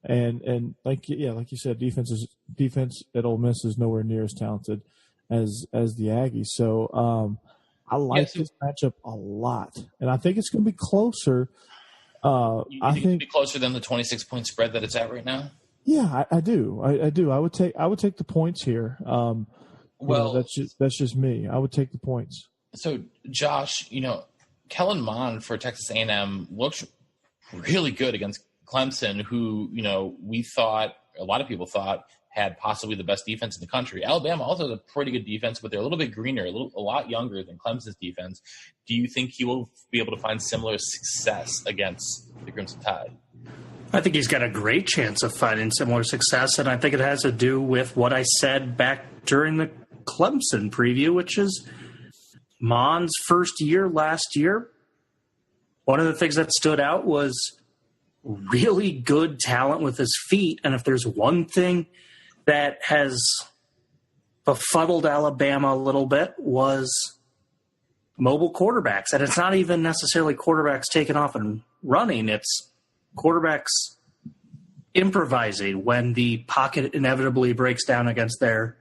and like you said, defense at Ole Miss is nowhere near as talented as the Aggies. So I like this matchup a lot, and I think it's going to be closer. I think it's going to be closer than the 26-point spread that it's at right now. Yeah, I do. I do. I would take the points here. That's just me. I would take the points. So, Josh, Kellen Mond for Texas A&M looks really good against Clemson, who a lot of people thought had possibly the best defense in the country. Alabama also has a pretty good defense, but they're a little bit greener, a lot younger than Clemson's defense. Do you think he will be able to find similar success against the Crimson Tide? I think he's got a great chance of finding similar success, and I think it has to do with what I said back during the Clemson preview, which is Mond's first year last year. One of the things that stood out was really good talent with his feet, and if there's one thing that has befuddled Alabama a little bit was mobile quarterbacks, and it's not even necessarily quarterbacks taking off and running, it's quarterbacks improvising when the pocket inevitably breaks down against their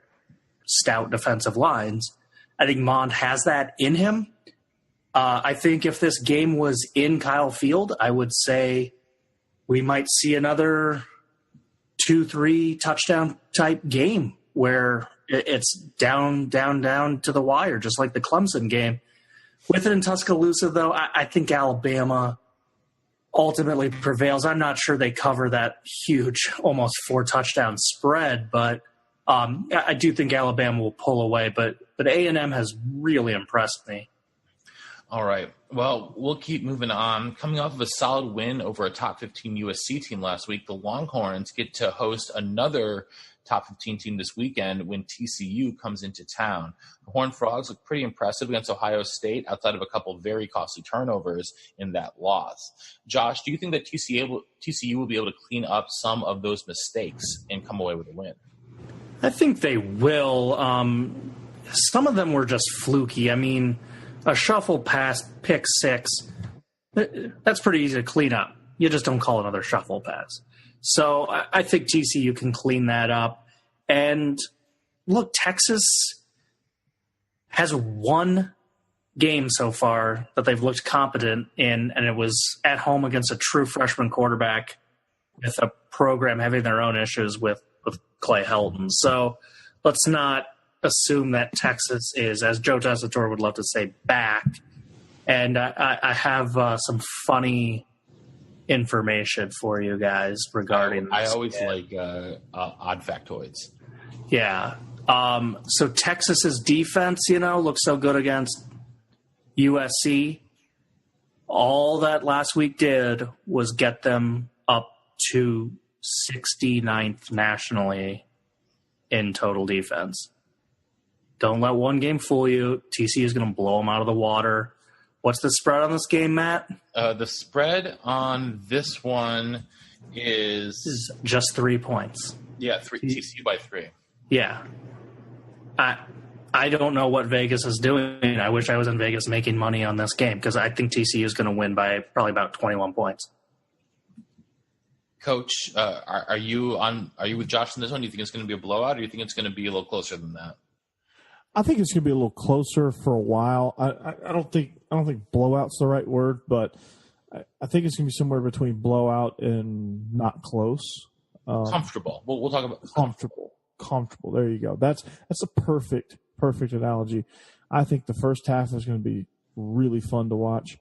stout defensive lines. I think Mond has that in him. I think if this game was in Kyle Field, I would say we might see another 2-3 touchdown type game where it's down to the wire, just like the Clemson game. With it in Tuscaloosa, though, I think Alabama ultimately prevails. I'm not sure they cover that huge, almost 4-touchdown spread, but I do think Alabama will pull away. But A&M has really impressed me. All right. Well, we'll keep moving on. Coming off of a solid win over a top 15 USC team last week, the Longhorns get to host another top 15 team this weekend when TCU comes into town. The Horned Frogs look pretty impressive against Ohio State outside of a couple of very costly turnovers in that loss. Josh, do you think that TCU will be able to clean up some of those mistakes and come away with a win? I think they will. Some of them were just fluky. I mean, a shuffle pass, pick six, that's pretty easy to clean up. You just don't call another shuffle pass. So I think TCU can clean that up. And look, Texas has one game so far that they've looked competent in, and it was at home against a true freshman quarterback with a program having their own issues with Clay Helton. So let's not assume that Texas is, as Joe Tessitore would love to say, back. And I have some funny information for you guys regarding this. I always like odd factoids. Yeah. So Texas's defense, looks so good against USC. All that last week did was get them up to 69th nationally in total defense. Don't let one game fool you. TCU is going to blow them out of the water. What's the spread on this game, Matt? The spread on this one is just 3 points. Yeah, TCU by 3. Yeah. I don't know what Vegas is doing. I wish I was in Vegas making money on this game because I think TCU is going to win by probably about 21 points. Coach, are you with Josh on this one? Do you think it's going to be a blowout, or do you think it's going to be a little closer than that? I think it's going to be a little closer for a while. I don't think blowout's the right word, but I think it's going to be somewhere between blowout and not close. Comfortable. We'll talk about comfortable. There you go. That's a perfect analogy. I think the first half is going to be really fun to watch.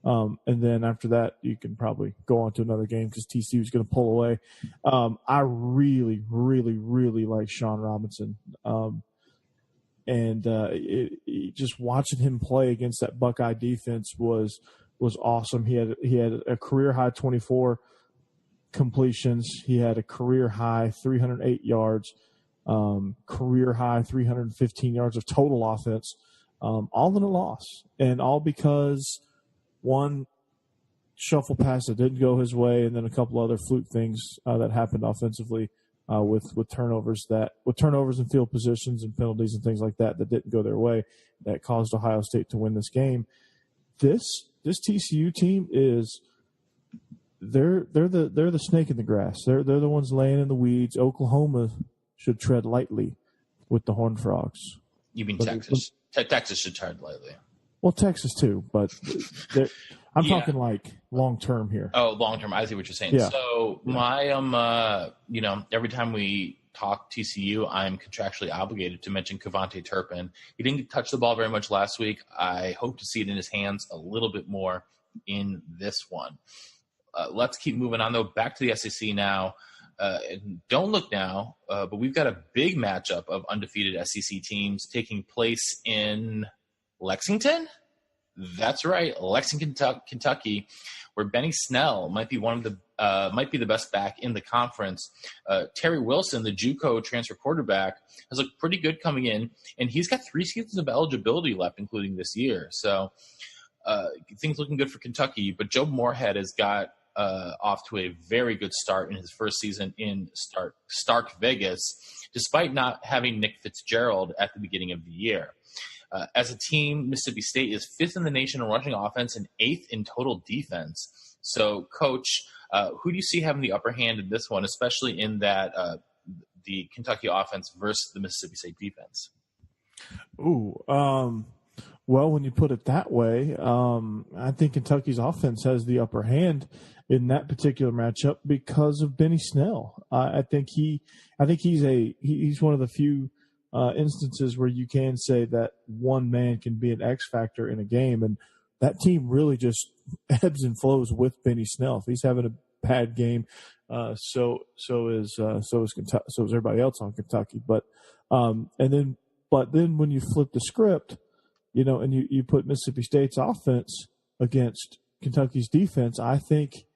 And then after that, you can probably go on to another game because TCU is going to pull away. I really, really, really like Sean Robinson. And just watching him play against that Buckeye defense was awesome. He had a career high 24 completions. He had a career high 308 yards, career high 315 yards of total offense, all in a loss, and all because one, shuffle pass that didn't go his way, and then a couple other fluke things that happened offensively with turnovers and field positions and penalties and things like that didn't go their way that caused Ohio State to win this game. This TCU team is they're the snake in the grass. They're the ones laying in the weeds. Oklahoma should tread lightly with the Horned Frogs. You mean Texas? Texas should tread lightly. Well, Texas too, but I'm talking like long term here. Oh, long term. I see what you're saying. Yeah. So my every time we talk TCU, I'm contractually obligated to mention KaVontae Turpin. He didn't touch the ball very much last week. I hope to see it in his hands a little bit more in this one. Let's keep moving on, though. Back to the SEC now. Don't look now, but we've got a big matchup of undefeated SEC teams taking place in Lexington. That's right, Lexington, Kentucky, where Benny Snell might be the best back in the conference. Terry Wilson, the JUCO transfer quarterback, has looked pretty good coming in, and he's got 3 seasons of eligibility left, including this year. So things looking good for Kentucky. But Joe Moorhead has got off to a very good start in his first season in Stark Vegas, despite not having Nick Fitzgerald at the beginning of the year. As a team, Mississippi State is 5th in the nation in rushing offense and 8th in total defense. So, Coach, who do you see having the upper hand in this one, especially in that the Kentucky offense versus the Mississippi State defense? Well, when you put it that way, I think Kentucky's offense has the upper hand in that particular matchup because of Benny Snell. I think he's one of the few instances where you can say that one man can be an X factor in a game, and that team really just ebbs and flows with Benny Snell. If he's having a bad game, so is everybody else on Kentucky. But then when you flip the script, and you put Mississippi State's offense against Kentucky's defense, I think,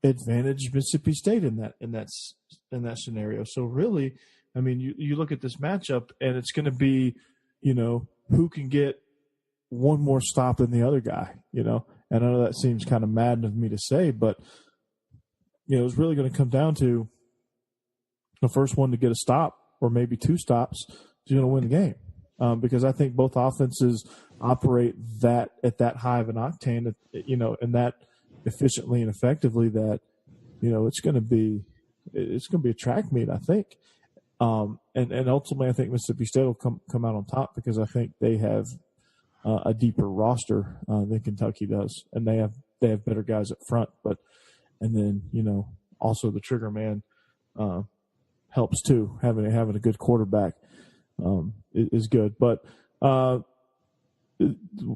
advantage Mississippi State in that scenario. So really, I mean, you look at this matchup, and it's going to be, who can get one more stop than the other guy, And I know that seems kind of mad of me to say, but, it's really going to come down to the first one to get a stop or maybe 2 stops is going to win the game. Because I think both offenses operate at that high of an octane, and that efficiently and effectively that, it's going to be a track meet, I think. And ultimately, I think Mississippi State will come out on top because I think they have a deeper roster than Kentucky does, and they have better guys up front. And then also the trigger man helps too. Having a good quarterback is good. But the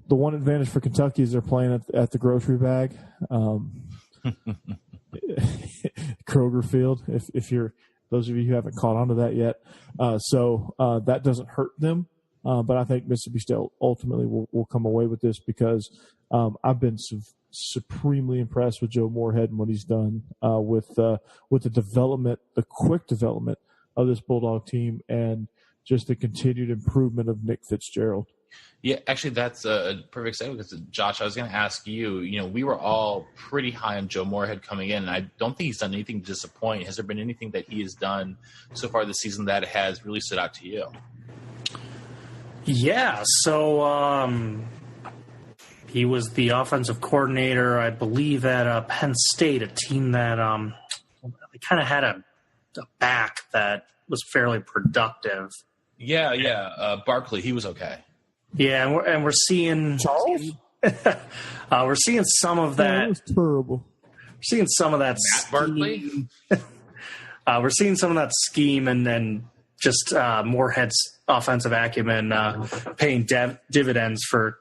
one advantage for Kentucky is they're playing at the grocery bag, Kroger Field. If you're those of you who haven't caught on to that yet, so that doesn't hurt them. But I think Mississippi State ultimately will come away with this because I've been supremely impressed with Joe Moorhead and what he's done with the development, the quick development of this Bulldog team, and just the continued improvement of Nick Fitzgerald. Yeah, actually, that's a perfect segue because, Josh, I was going to ask you, we were all pretty high on Joe Moorhead coming in, and I don't think he's done anything to disappoint. Has there been anything that he has done so far this season that has really stood out to you? Yeah, so he was the offensive coordinator, I believe, at Penn State, a team that kind of had a back that was fairly productive. Yeah. Barkley, he was okay. Yeah, and we're seeing Charles. We're seeing some of that. That was terrible. We're seeing some of that. Matt Barkley. We're seeing some of that scheme, and then just Moorhead's offensive acumen paying dividends for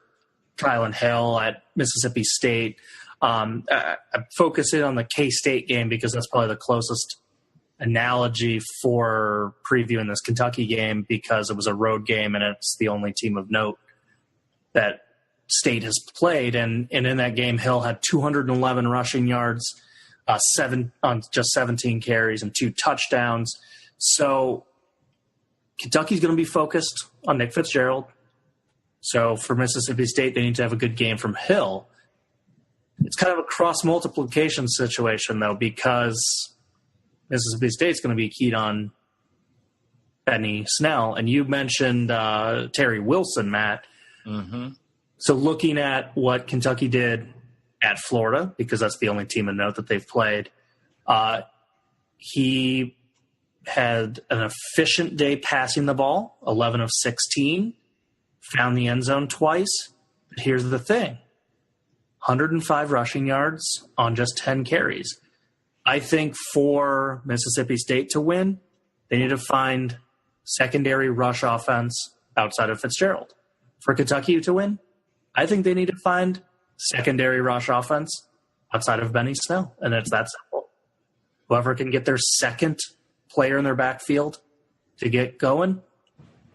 Kylan Hill at Mississippi State. I'm focusing on the K-State game because that's probably the closest analogy for previewing this Kentucky game because it was a road game and it's the only team of note that State has played. And in that game, Hill had 211 rushing yards, 17 carries and 2 touchdowns. So Kentucky's going to be focused on Nick Fitzgerald. So for Mississippi State, they need to have a good game from Hill. It's kind of a cross multiplication situation though, because Mississippi State's going to be keyed on Benny Snell, and you mentioned Terry Wilson, Matt. Mm-hmm. So looking at what Kentucky did at Florida, because that's the only team of note that they've played, he had an efficient day passing the ball, 11 of 16, found the end zone twice. But here's the thing, 105 rushing yards on just 10 carries. I think for Mississippi State to win, they need to find secondary rush offense outside of Fitzgerald. For Kentucky to win, I think they need to find secondary rush offense outside of Benny Snell, and it's that simple. Whoever can get their second player in their backfield to get going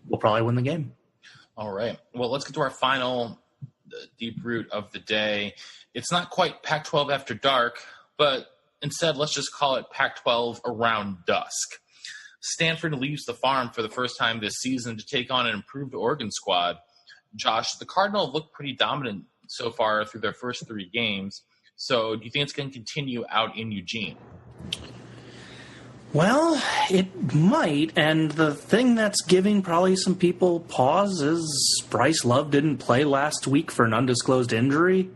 will probably win the game. All right. Well, let's get to our final deep root of the day. It's not quite Pac-12 after dark, but instead, let's just call it Pac-12 around dusk. Stanford leaves the farm for the first time this season to take on an improved Oregon squad. Josh, the Cardinals look pretty dominant so far through their first 3 games. So do you think it's going to continue out in Eugene? Well, it might. And the thing that's giving probably some people pause is Bryce Love didn't play last week for an undisclosed injury.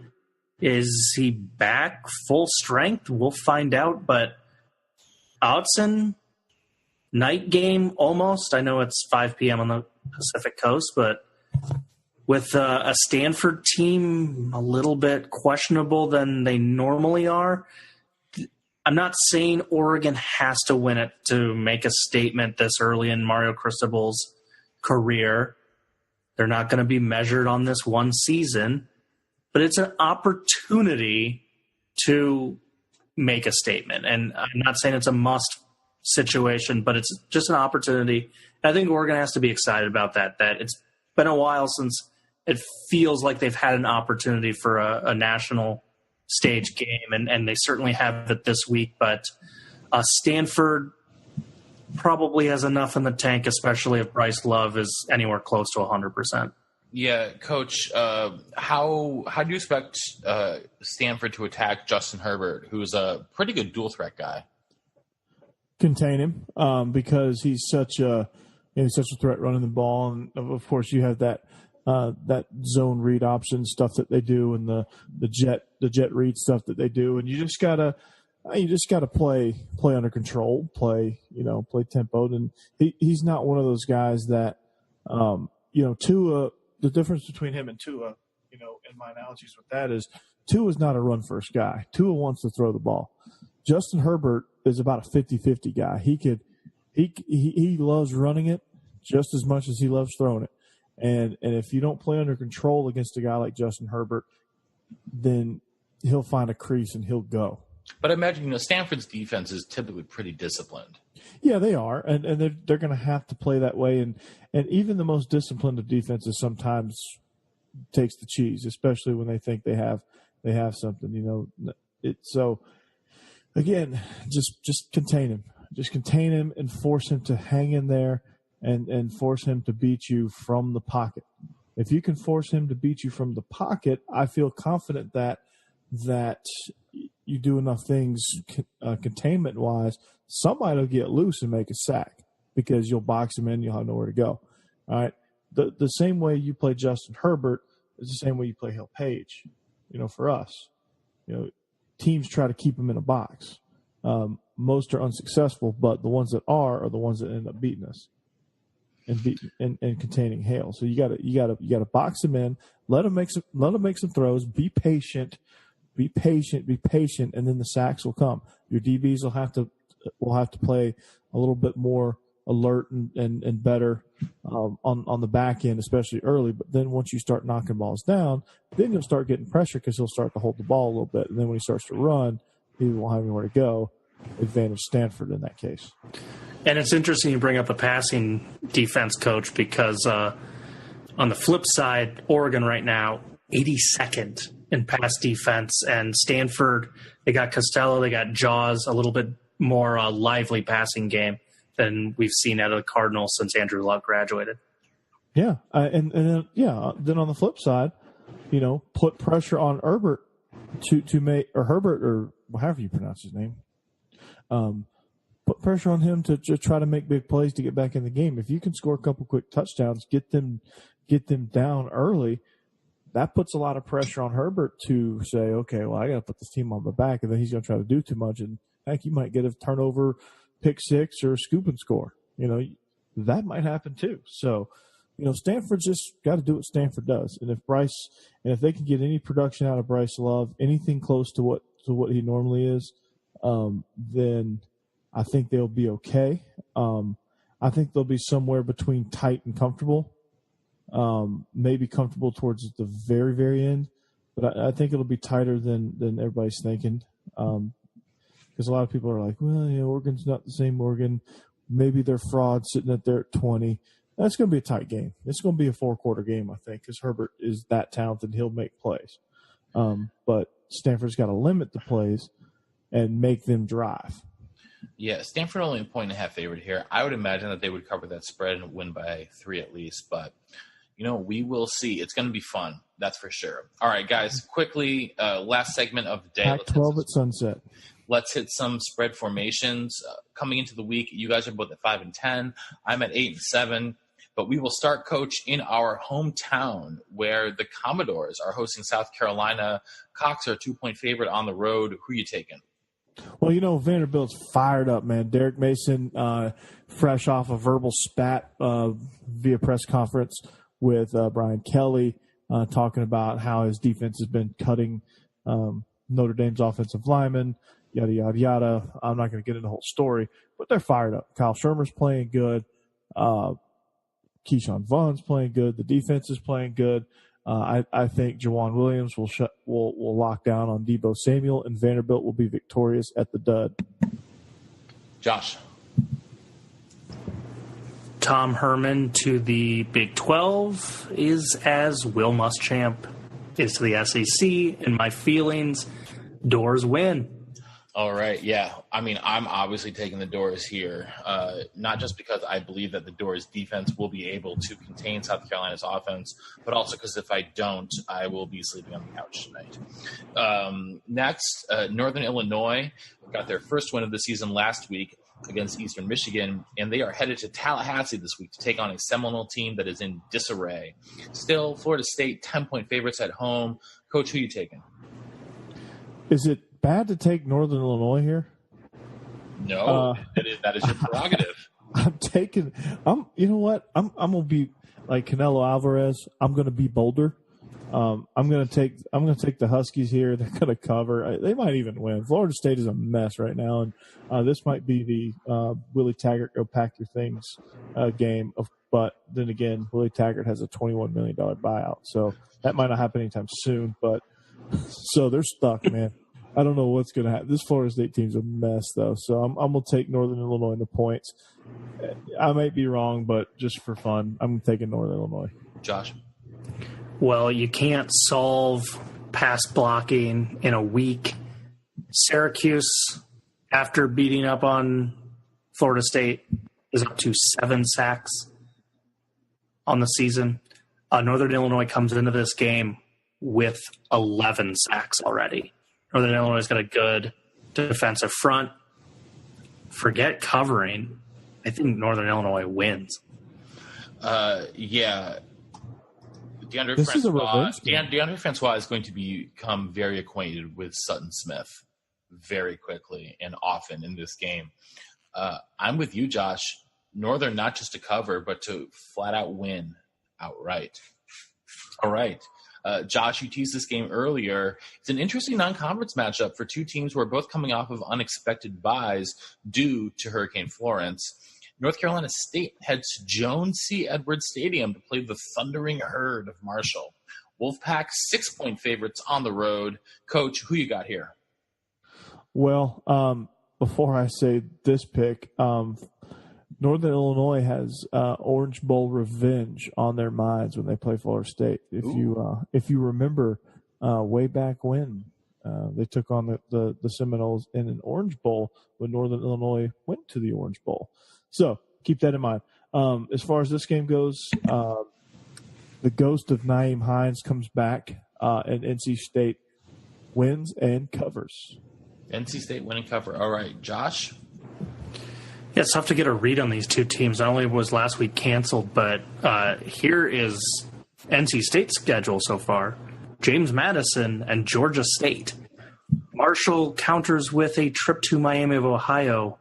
Is he back full strength? We'll find out. But Autzen, night game almost. I know it's 5 p.m. on the Pacific Coast, but with a Stanford team a little bit questionable than they normally are, I'm not saying Oregon has to win it to make a statement this early in Mario Cristobal's career. They're not going to be measured on this one season, but it's an opportunity to make a statement. And I'm not saying it's a must situation, but it's just an opportunity. And I think Oregon has to be excited about that it's been a while since it feels like they've had an opportunity for a national stage game, and they certainly have it this week. But Stanford probably has enough in the tank, especially if Bryce Love is anywhere close to 100%. Yeah, Coach, how do you expect Stanford to attack Justin Herbert, who's a pretty good dual threat guy? Contain him because he's such a threat running the ball, and of course you have that zone read option stuff that they do, and the jet read stuff that they do, and you just gotta play under control, play tempoed, and he's not one of those guys that Tua. The difference between him and Tua, in my analogies with that is Tua's not a run first guy. Tua wants to throw the ball. Justin Herbert is about a 50-50 guy. He loves running it just as much as he loves throwing it. And if you don't play under control against a guy like Justin Herbert, then he'll find a crease and he'll go. But I imagine, Stanford's defense is typically pretty disciplined. Yeah, they are, and they're going to have to play that way. And even the most disciplined of defenses sometimes takes the cheese, especially when they think they have something. So again, just contain him, and force him to hang in there, and force him to beat you from the pocket. If you can force him to beat you from the pocket, I feel confident that you do enough things containment-wise, somebody will get loose and make a sack because you'll box him in, you'll have nowhere to go. All right? The same way you play Justin Herbert is the same way you play Hill Page, for us. Teams try to keep him in a box. Most are unsuccessful, but the ones that are the ones that end up beating us and containing Hale. So you gotta box him in, let him make some throws, be patient, and then the sacks will come. Your DBs will have to play a little bit more alert and better on the back end, especially early. But then once you start knocking balls down, then you'll start getting pressure because he'll start to hold the ball a little bit. And then when he starts to run, he won't have anywhere to go. Advantage Stanford in that case. And it's interesting you bring up the passing defense, Coach, because on the flip side, Oregon right now, 82nd in pass defense, and Stanford, they got Costello, they got Jaws, a little bit more lively passing game than we've seen out of the Cardinals since Andrew Luck graduated. Yeah, then on the flip side, put pressure on Herbert to make or Herbert or however you pronounce his name. Put pressure on him to try to make big plays to get back in the game. If you can score a couple quick touchdowns, get them down early, that puts a lot of pressure on Herbert to say, okay, well, I got to put this team on my back, and then he's going to try to do too much, and heck, you might get a turnover, pick six, or a scoop and score. That might happen too. So, Stanford's just got to do what Stanford does, and if they can get any production out of Bryce Love, anything close to what he normally is, then I think they'll be okay. I think they'll be somewhere between tight and comfortable. Maybe comfortable towards the very, very end, but I think it'll be tighter than everybody's thinking. Because a lot of people are like, well, Oregon's not the same Oregon. Maybe they're fraud sitting at there at 20. That's going to be a tight game. It's going to be a 4-quarter game, I think, because Herbert is that talented. He'll make plays. But Stanford's got to limit the plays and make them drive. Yeah, Stanford only a 1.5 favorite here. I would imagine that they would cover that spread and win by 3 at least. But, we will see. It's going to be fun. That's for sure. All right, guys, quickly, last segment of the day. Pac-12 at sunset. Let's hit some spread formations. Coming into the week, you guys are both at 5-10. I'm at 8-7. But we will start, Coach, in our hometown where the Commodores are hosting South Carolina. Cox are a 2-point favorite on the road. Who are you taking? Well, Vanderbilt's fired up, man. Derek Mason, fresh off a verbal spat via press conference with Brian Kelly, talking about how his defense has been cutting Notre Dame's offensive linemen, yada, yada, yada. I'm not going to get into the whole story, but they're fired up. Kyle Shermer's playing good. Keyshawn Vaughn's playing good. The defense is playing good. I think Jawan Williams will lock down on Deebo Samuel, and Vanderbilt will be victorious at the dud. Josh. Tom Herman to the Big 12 is as Will Muschamp is to the SEC. In my feelings, Doors win. All right, yeah. I mean, I'm obviously taking the Doors here, not just because I believe that the Doors defense will be able to contain South Carolina's offense, but also because if I don't, I will be sleeping on the couch tonight. Next, Northern Illinois got their first win of the season last week against Eastern Michigan, and they are headed to Tallahassee this week to take on a Seminole team that is in disarray. Still, Florida State, 10-point favorites at home. Coach, who are you taking? Is it bad to take Northern Illinois here? No, that is your prerogative. You know what? I'm going to be like Canelo Alvarez. I'm going to be bolder. I'm going to take the Huskies here. They're going to cover. They might even win. Florida State is a mess right now, and this might be the Willie Taggart go pack your things game. But then again, Willie Taggart has a $21 million buyout, so that might not happen anytime soon. But so they're stuck, man. I don't know what's going to happen. This Florida State team's a mess, though. So I'm going to take Northern Illinois in the points. I might be wrong, but just for fun, I'm taking Northern Illinois. Josh? Well, you can't solve pass blocking in a week. Syracuse, after beating up on Florida State, is up to 7 sacks on the season. Northern Illinois comes into this game with 11 sacks already. Northern Illinois has got a good defensive front. Forget covering. I think Northern Illinois wins. Yeah. DeAndre Francois is going to become very acquainted with Sutton Smith very quickly and often in this game. I'm with you, Josh. Northern not just to cover, but to flat out win outright. All right. Josh, you teased this game earlier. It's an interesting non-conference matchup for two teams who are both coming off of unexpected byes due to Hurricane Florence. North Carolina State heads to Joan C. Edwards Stadium to play the Thundering Herd of Marshall. Wolfpack 6-point favorites on the road. Coach, who you got here? Well, before I say this pick, Northern Illinois has Orange Bowl revenge on their minds when they play Florida State. If you remember, way back when they took on the Seminoles in an Orange Bowl when Northern Illinois went to the Orange Bowl. So keep that in mind. As far as this game goes, the ghost of Nyheim Hines comes back, and NC State wins and covers. NC State win and cover. All right, Josh? Yeah, it's tough to get a read on these two teams. Not only was last week canceled, but here is NC State's schedule so far. James Madison and Georgia State. Marshall counters with a trip to Miami of Ohio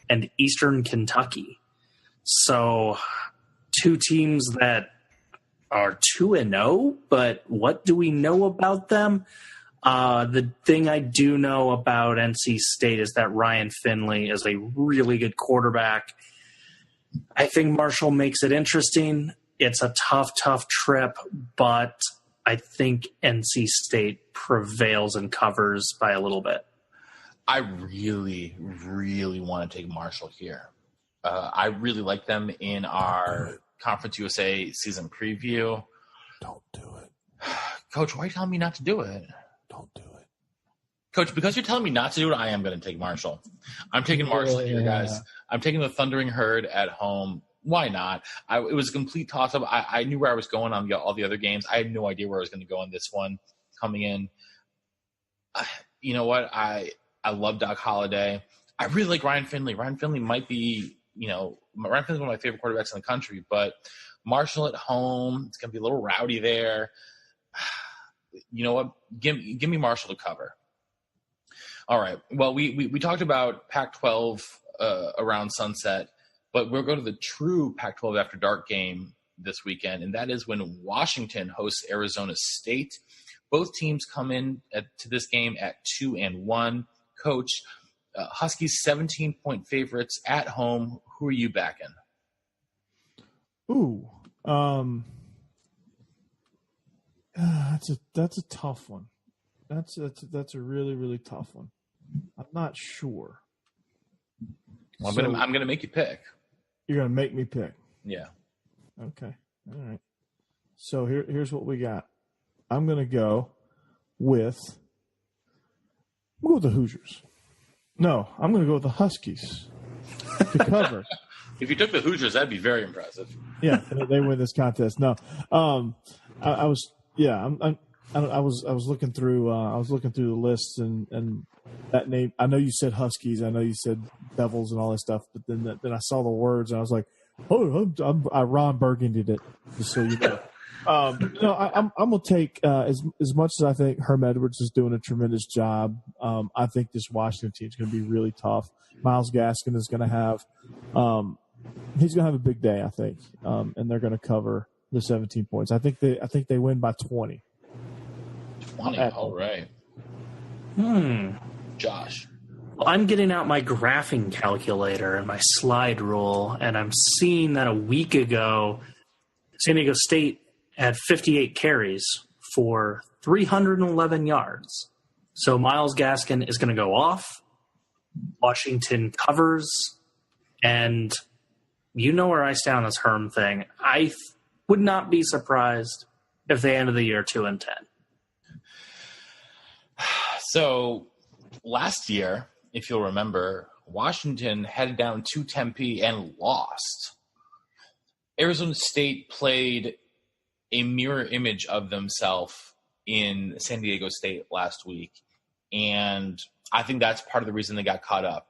and Eastern Kentucky. So two teams that are 2-0, but what do we know about them? The thing I do know about NC State is that Ryan Finley is a really good quarterback. I think Marshall makes it interesting. It's a tough trip, but I think NC State prevails and covers by a little bit. I really, really want to take Marshall here. I really like them in our Conference USA season preview. Don't do it. Coach, why are you telling me not to do it? Don't do it. Coach, because you're telling me not to do it, I am going to take Marshall. I'm taking Marshall here, guys. I'm taking the Thundering Herd at home. Why not? It was a complete toss-up. I knew where I was going on all the other games. I had no idea where I was going to go on this one coming in. You know what? I love Doc Holliday. I really like Ryan Finley. Ryan Finley might be, Ryan Finley's one of my favorite quarterbacks in the country, but Marshall at home, it's going to be a little rowdy there. You know what? Give me Marshall to cover. All right. Well, we talked about Pac-12 around sunset, but we'll go to the true Pac-12 After Dark game this weekend, and that is when Washington hosts Arizona State. Both teams come in to this game at 2-1. Coach, Huskies 17-point favorites at home. Who are you backing? Ooh, that's a tough one. That's a really, really tough one. I'm not sure. Well, I'm gonna make you pick. You're gonna make me pick. Yeah. Okay. All right. So here's what we got. I'm gonna go with the Hoosiers. No, I'm gonna go with the Huskies to cover. If you took the Hoosiers, that'd be very impressive. Yeah, they win this contest. No, I was looking through the lists and that name. I know you said Huskies. I know you said Devils and all that stuff. But then I saw the words and I was like, oh, I Ron Burgundied it. Just so you know. I'm gonna take as much as I think Herm Edwards is doing a tremendous job. I think this Washington team is going to be really tough. Miles Gaskin is going to have he's going to have a big day, I think, and they're going to cover the 17 points. I think they win by 20. 20. All right. Josh. Well, I'm getting out my graphing calculator and my slide rule, and I'm seeing that a week ago, San Diego State had 58 carries for 311 yards. So Miles Gaskin is going to go off. Washington covers. And you know where I stand on this Herm thing. I would not be surprised if they ended the year 2-10. So last year, if you'll remember, Washington headed down to Tempe and lost. Arizona State played a mirror image of themselves in San Diego State last week, and I think that's part of the reason they got caught up.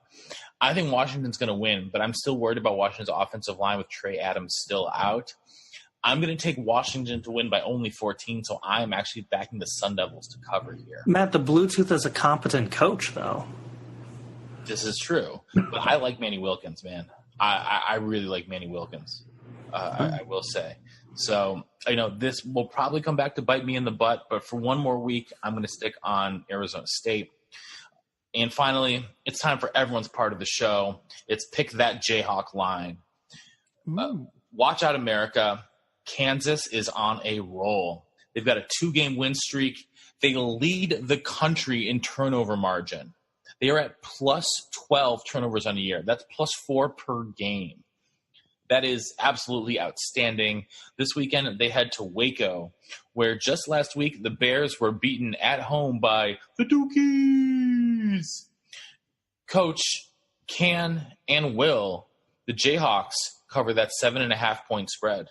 I think Washington's going to win, but I'm still worried about Washington's offensive line with Trey Adams still out. I'm going to take Washington to win by only 14, so I'm actually backing the Sun Devils to cover here. Matt, the Bluetooth is a competent coach, though. This is true, but I like Manny Wilkins, man. I really like Manny Wilkins, I will say. So, this will probably come back to bite me in the butt, but for one more week, I'm going to stick on Arizona State. And finally, it's time for everyone's part of the show. It's Pick That Jayhawk Line. Watch out, America. Kansas is on a roll. They've got a 2-game win streak. They lead the country in turnover margin. They are at plus 12 turnovers on a year. That's plus 4 per game. That is absolutely outstanding. This weekend, they head to Waco, where just last week, the Bears were beaten at home by the Dukies. Coach, can and will the Jayhawks cover that 7.5-point spread?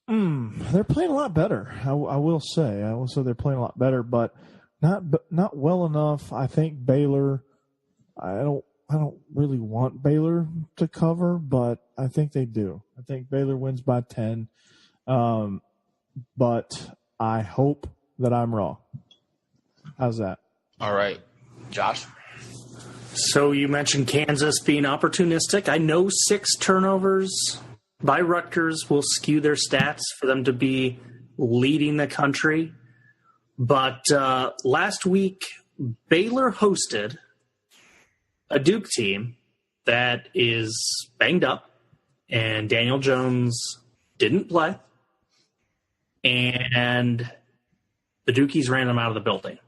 They're playing a lot better. I will say. I will say they're playing a lot better, but not well enough. I think Baylor. I don't really want Baylor to cover, but I think they do. I think Baylor wins by 10. But I hope that I'm wrong. How's that? All right. Josh? So you mentioned Kansas being opportunistic. I know 6 turnovers by Rutgers will skew their stats for them to be leading the country. But last week, Baylor hosted a Duke team that is banged up, and Daniel Jones didn't play, and the Dukies ran them out of the building.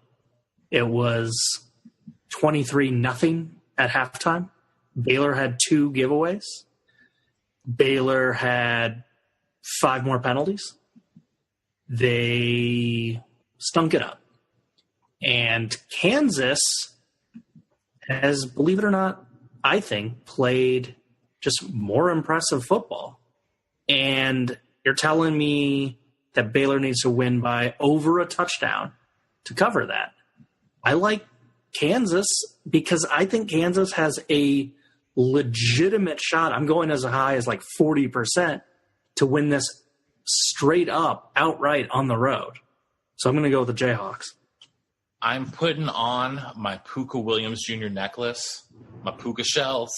It was 23-0 at halftime. Baylor had 2 giveaways. Baylor had 5 more penalties. They stunk it up. And Kansas has, believe it or not, I think, played just more impressive football. And you're telling me that Baylor needs to win by over a touchdown to cover that. I like Kansas because I think Kansas has a legitimate shot. I'm going as high as like 40% to win this straight up, outright on the road. So I'm going to go with the Jayhawks. I'm putting on my Puka Williams Jr. necklace, my Puka shells,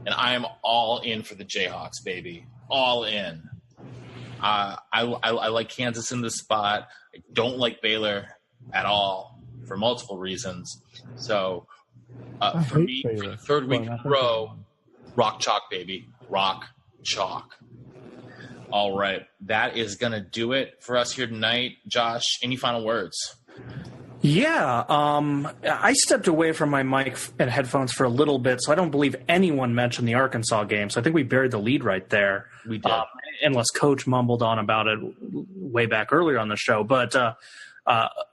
and I am all in for the Jayhawks, baby. All in. I like Kansas in this spot. I don't like Baylor at all for multiple reasons. So for me, Baylor. For the third week in a row, rock chalk, baby. Rock chalk. All right. That is going to do it for us here tonight. Josh, any final words? Yeah, I stepped away from my mic and headphones for a little bit, so I don't believe anyone mentioned the Arkansas game. So I think we buried the lead right there. We did. Unless Coach mumbled on about it way back earlier on the show. But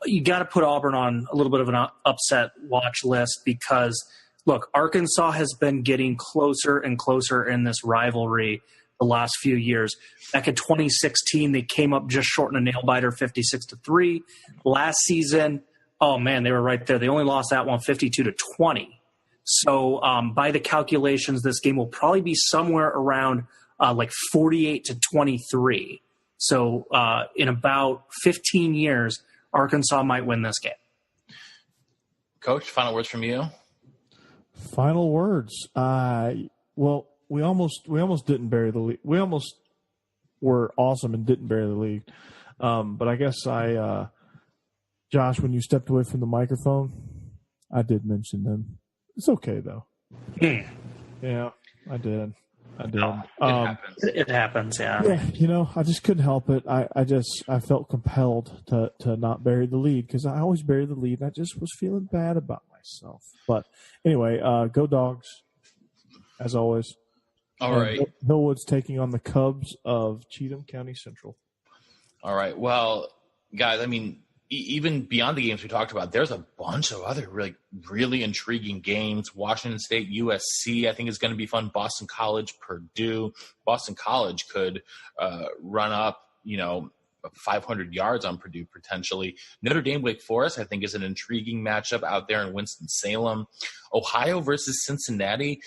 you got to put Auburn on a little bit of an upset watch list because, look, Arkansas has been getting closer and closer in this rivalry the last few years. Back in 2016, they came up just short in a nail-biter, 56-3. Last season, oh, man, they were right there. They only lost that one 52-20. So by the calculations, this game will probably be somewhere around like 48-23. So in about 15 years, Arkansas might win this game. Coach, final words from you? Final words. Well, we almost didn't bury the lead. We almost were awesome and didn't bury the lead. But I guess Josh, when you stepped away from the microphone, I did mention them. It's okay, though. Yeah, I did. No, it happens. Yeah. Yeah, I just couldn't help it. I felt compelled to not bury the lead because I always bury the lead. And I just was feeling bad about myself. But anyway, go Dogs, as always. All right. Hillwood's taking on the Cubs of Cheatham County Central. All right. Well, guys, I mean, even beyond the games we talked about, there's a bunch of other really intriguing games. Washington State, USC, I think is going to be fun. Boston College, Purdue. Boston College could run up, 500 yards on Purdue potentially. Notre Dame, Wake Forest, I think is an intriguing matchup out there in Winston-Salem. Ohio versus Cincinnati,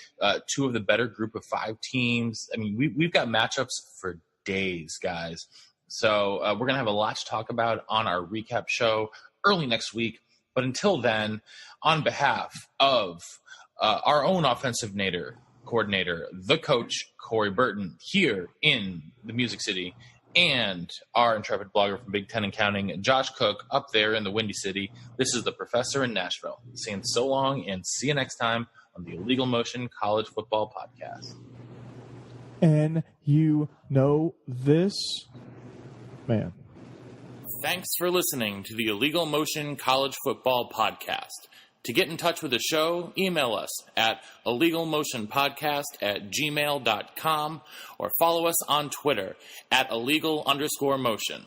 2 of the better group of 5 teams. I mean, we've got matchups for days, guys. So we're going to have a lot to talk about on our recap show early next week. But until then, on behalf of our own offensive coordinator, the coach, Corey Burton, here in the Music City, and our intrepid blogger from Big Ten and Counting, Josh Cook, up there in the Windy City, this is the Professor in Nashville. Saying so long and see you next time on the Illegal Motion College Football Podcast. And this... man. Thanks for listening to the Illegal Motion College Football Podcast. To get in touch with the show, email us at illegalmotionpodcast@gmail.com or follow us on Twitter at illegal_motion.